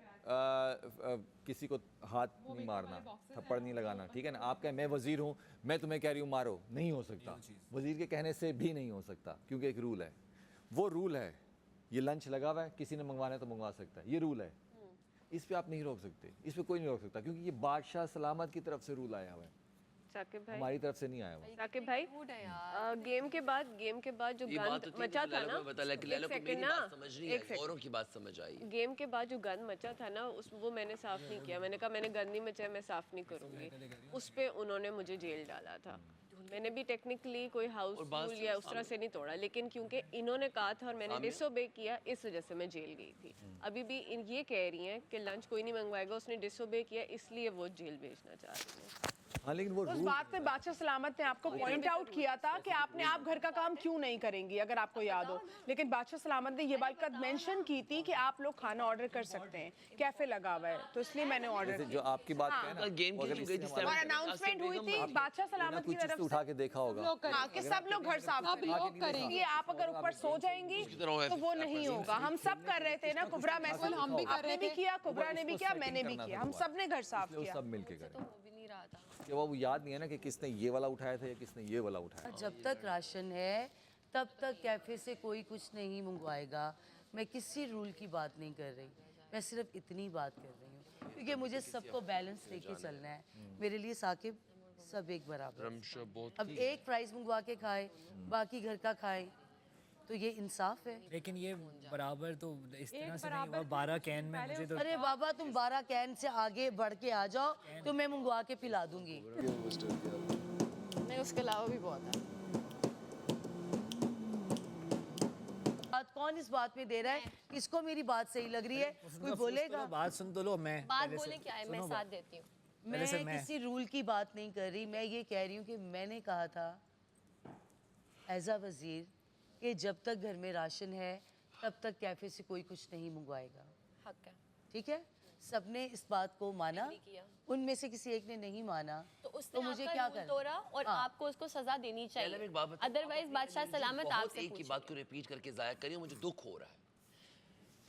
किसी को हाथ नहीं मारना, थप्पड़ नहीं लगाना, ठीक है ना। आप कहें मैं वज़ीर हूँ, मैं तुम्हें कह रही हूँ मारो, नहीं हो सकता। वज़ीर के कहने से भी नहीं हो सकता, क्योंकि एक रूल है, वो रूल है। ये लंच लगा हुआ है, किसी ने मंगवाना है तो मंगवा सकता है, ये रूल है। इस पे आप नहीं रोक सकते, इस पे कोई नहीं रोक सकता, क्योंकि ये बादशाह सलामत की तरफ से रूल आया हुआ है, साकिब भाई, हमारी तरफ से नहीं आया हुआ। साकिब भाई, गेम के बाद जो ये बात गंद होती है मचा तो था लैला ना, को बता, लेकिन लैला को एक मेरी सेकंड बात समझ नहीं एक आई, सेकंड। औरों की बात समझ आई। गेम के बाद जो गंद मचा था ना, उस वो मैंने साफ नहीं किया। मैंने कहा मैंने गंद नहीं मचाया, मैं साफ नहीं करूंगी। उस पे उन्होंने मुझे जेल डाला था। मैंने भी टेक्निकली कोई हाउस रूल या उस तरह से नहीं तोड़ा, लेकिन क्योंकि इन्होंने कहा था और मैंने डिसोबे किया, इस वजह से मैं जेल गई थी। अभी भी ये कह रही हैं कि लंच कोई नहीं मंगवाएगा, उसने डिसोबे किया इसलिए वो जेल भेजना चाह रही हैं। हाँ लेकिन वो उस रूल बात पे बादशाह सलामत ने आपको पॉइंट आउट किया था कि आपने आप घर का काम क्यों नहीं करेंगी, अगर आपको याद हो। लेकिन बादशाह सलामत ने ये बात मेंशन की थी कि आप लोग खाना ऑर्डर कर सकते हैं, कैफे लगा हुआ है, तो इसलिए मैंने ऑर्डर जो आपकी बात है ना गेम अगर खेल इससे गई जिस हमारा- और अनाउंसमेंट हुई थी बादशाह सलामत की कुछ चीज़ तरफ तो उठा के देखा होगा हाँ, कि सब लोग घर साफ करेंगे। आप अगर ऊपर सो जाएंगी तो वो नहीं होगा। हम सब कर रहे थे ना, कुबरा महसूल हम भी आपने भी किया, कुबरा ने भी किया, मैंने भी किया, हम सब ने घर साफ वो किया। सब मिलके करें कि वो याद नहीं है ना कि किसने ये वाला उठाया था या किसने ये वाला उठाया। जब तक राशन है तब तक कैफे से कोई कुछ नहीं मंगवाएगा। मैं किसी रूल की बात नहीं कर रही, मैं सिर्फ इतनी बात कर रही हूँ क्योंकि मुझे सबको बैलेंस लेके चलना है। मेरे लिए साकिब सब एक बराबर। अब एक प्राइस मंगवा के खाए, बाकी घर का खाए, तो ये इंसाफ है। लेकिन ये बराबर तो इस तरह से नहीं हुआ। 12 कैन में मुझे तो अरे बाबा तुम 12 कैन से आगे बढ़ के आ जाओ तो मैं मंगवा के पिला दूंगी। नहीं, उसके अलावा भी बहुत है। बात कौन इस बात में दे रहा है? किसको मेरी बात सही लग रही है? कोई बोलेगा? बात सुन तो लो। मैं बात बोले क्या है, मैं साथ देती हूँ। मैं किसी रूल की बात नहीं कर रही, मैं ये कह रही हूँ कि मैंने कहा था एज अ वजीर कि जब तक घर में राशन है तब तक कैफे से कोई कुछ नहीं मंगवाएगा। हक है। ठीक है, सबने इस बात को माना, उनमें से किसी एक ने नहीं माना तो मुझे क्या करना? तोड़ा और आपको उसको सजा देनी चाहिए, अदरवाइज बादशाह सलामत आपसे एक ही बात को रिपीट करके जाया करिए, मुझे दुख हो रहा है।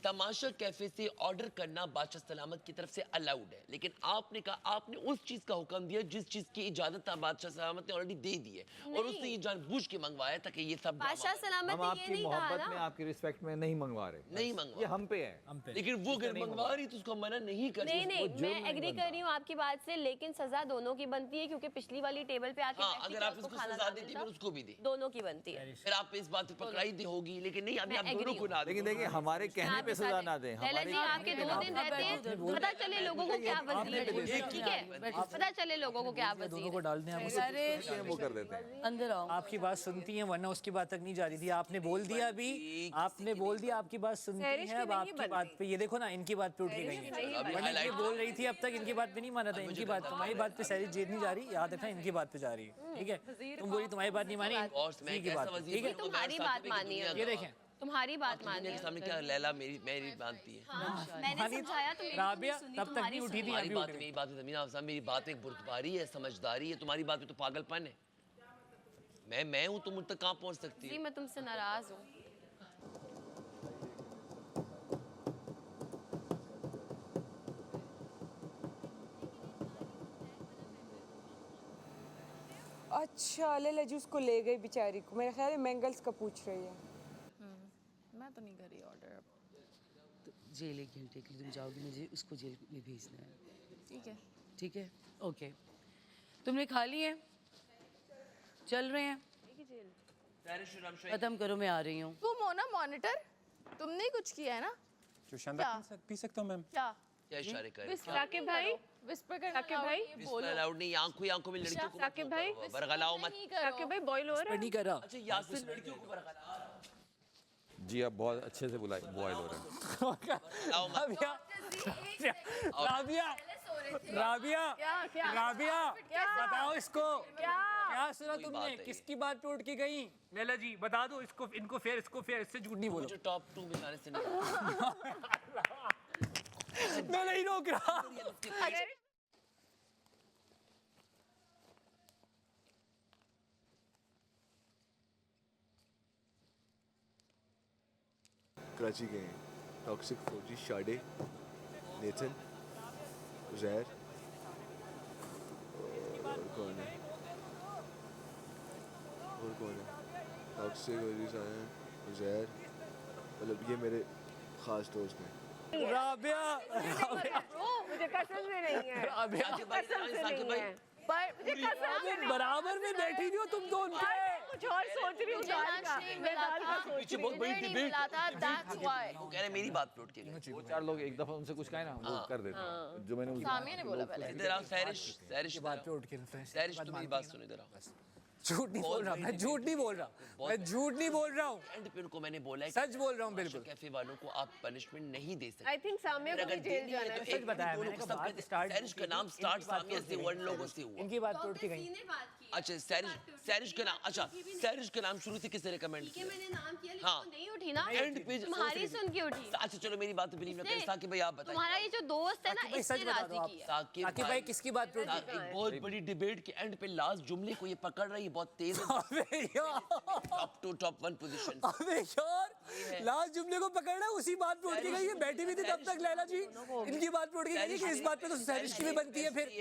तमाशा कैफे से ऑर्डर करना बादशाह सलामत की तरफ से अलाउड है, लेकिन आपने कहा आपने उस चीज का हुक्म दिया जिस चीज की इजाजत बादशाह सलामत ने ऑलरेडी दे दी है और उसने ये जानबूझ के मंगवाया था कि ये सब बादशाह सलामत हम आपकी मोहब्बत में आपकी रिस्पेक्ट में नहीं मंगवा रहे, नहीं मंगवा, ये हम पे है। लेकिन वो अगर मंगवा रही तो उसको मना नहीं कर। नहीं, मैं एग्री कर रही हूँ आपकी बात से, लेकिन सजा दोनों की बनती है क्योंकि पिछली वाली टेबल पे आके अगर आप उसको सजा देती फिर उसको भी दे, दोनों की बनती है। फिर आप इस बात पे पकड़ाई दी होगी, लेकिन नहीं अभी आप दोनों को ना। लेकिन देखिए हमारे कहने पे सजा ना दें। जी आपके 2 दिन रहते हैं, पता चले लोगों को क्या वजीर है, ठीक है, पता चले लोगों को क्या वजीर दोनों को डाल दें है, वो कर देते हैं। अंदर आओ। आपकी बात सुनती हैं वरना उसकी बात तक नहीं जा रही थी। आपने बोल दिया अभी, आपने बोल दिया आपकी बात सुनती हैं। अब आपकी बात पे ये देखो ना, इनकी बात पे उठ के गई है। वरना ये बोल रही थी अब तक इनकी बात पे नहीं माना था। इनकी बात तुम्हारी बात पे सहरी जीत नहीं जा रही, याद रखना इनकी बात पे जा रही है। ठीक है, तुम बोली तुम्हारी बात नहीं मानी, इनकी बात, ठीक है, तुम्हारी बात मानी है। ये देखें तुम्हारी बात मानने के सामने क्या लैला मेरी मानती है। मैंने समझाया तो राबिया तब तक नहीं उठी थी, मेरी बात में ज़मीना अफ़ज़ा, मेरी बात में एक बुर्दबारी है, समझदारी है, तुम्हारी बात में तो पागलपन है। मैं हूँ, तुम मुझ तक कहाँ पहुँच सकती है? जी मैं तुमसे नाराज हूँ। अच्छा लैला जी उसको ले गई बेचारी को, मेरा ख्याल है मैंगल्स का पूछ रही है। मैं तो नहीं कर रही ऑर्डर अब। तो जेल 1 घंटे के लिए तुम जाओगी, मुझे उसको जेल में भेजना है। ठीक है, ठीक है, ओके। तुमने खा ली है? चल रहे हैं? खत्म करो, मैं आ रही हूँ। तुम हो ना मॉनिटर, तुमने ही कुछ किया है ना? जोशांदा पी सकता हूँ मैम? क्या इशारे कर? साकिब भाई, विस्पर करना साकिब भाई, अलाउड नहीं, आंखों में लड़कियों को साकिब भाई, बरगलाओ मत। साकिब भाई बॉयल हो रहा है? नहीं कर रहा। अच्छा यासिर लड़कियों को बरगला। जी आप बहुत अच्छे से बुलाए, बॉयल हो रहे हैं। राबिया बताओ इसको, क्या सुना तुमने? किसकी बात पे उठ के गई? लैला जी बता दो इसको, इनको फेयर, इसको फेयर, इससे झूठ नहीं बोलो। मुझे टॉप 2 बेचारे से नहीं। मैं नहीं रोक रहा। कराची गए हैं, टॉक्सिक फौजी, शाडे, नेथन, उजैर और कौन है टॉक्सिक फौजी आए हैं, उजैर, मतलब ये मेरे ख़ास दोस्त हैं। राबिया मुझे कसम से नहीं है, कसम से नहीं है, पर मुझे कसम से नहीं। बराबर में बैठी थी हो तुम दोनों। कुछ और सोच रही हूँ, दाल का, मैं दाल का सोच पीछे बहुत बड़ी डिबेट। वो कह रहे मेरी बात पे उठ के गए। 2-4 लोग एक दफा उनसे कुछ कहे ना, वो कर देते हैं। जो मैंने सामिया ने बोला पहले। इधर आओ सैरिश, बात पे उठ के सैरिश तुम मेरी बात सुनो, इधर आओ। झूठ नहीं बोल रहा, मैं झूठ नहीं बोल रहा, मैं झूठ नहीं बोल रहा हूँ। एंड पे उनको मैंने बोला है सच बोल रहा हूँ बिल्कुल। कैफे वालों को आप पनिशमेंट नहीं दे सकते। आई थिंक सामिया को भी जेल जाना है। सच बताया मैंने, सब कहते हैं सैरिश का नाम स्टार्ट सामिया से वन लोगों से हुआ। इनकी बात तोड़ के गई। अच्छा सैरिश का नाम, अच्छा सैरिश का नाम शुरू से किसने रिकमेंड किया? मैंने नाम किया लेकिन हाँ। वो नहीं उठी ना। एंड पे तुम्हारी सुन के उठी। अच्छा चलो मेरी बात बिलीव ना करें, साकिब भाई आप बताइए। तुम्हारा ये जो दोस्त है ना साकिब भाई, इसने सच बता राजी दो आप। किया। साकिब भाई किसकी बात टूट एक बहुत बड़ी डिबेट के एंड पे लास्ट जुमले को ये पकड़ रही है, बहुत तेज है। अबे यार, टॉप 1 पोजीशन। अबे यार, लास्ट जुमले को पकड़ना है, उसी बात तोड़ के गई है। बैठी हुई थी तब तक लैला जी, इनकी बात तोड़ के गई कि इस बात पे तो सैरिश की भी बनती है फिर।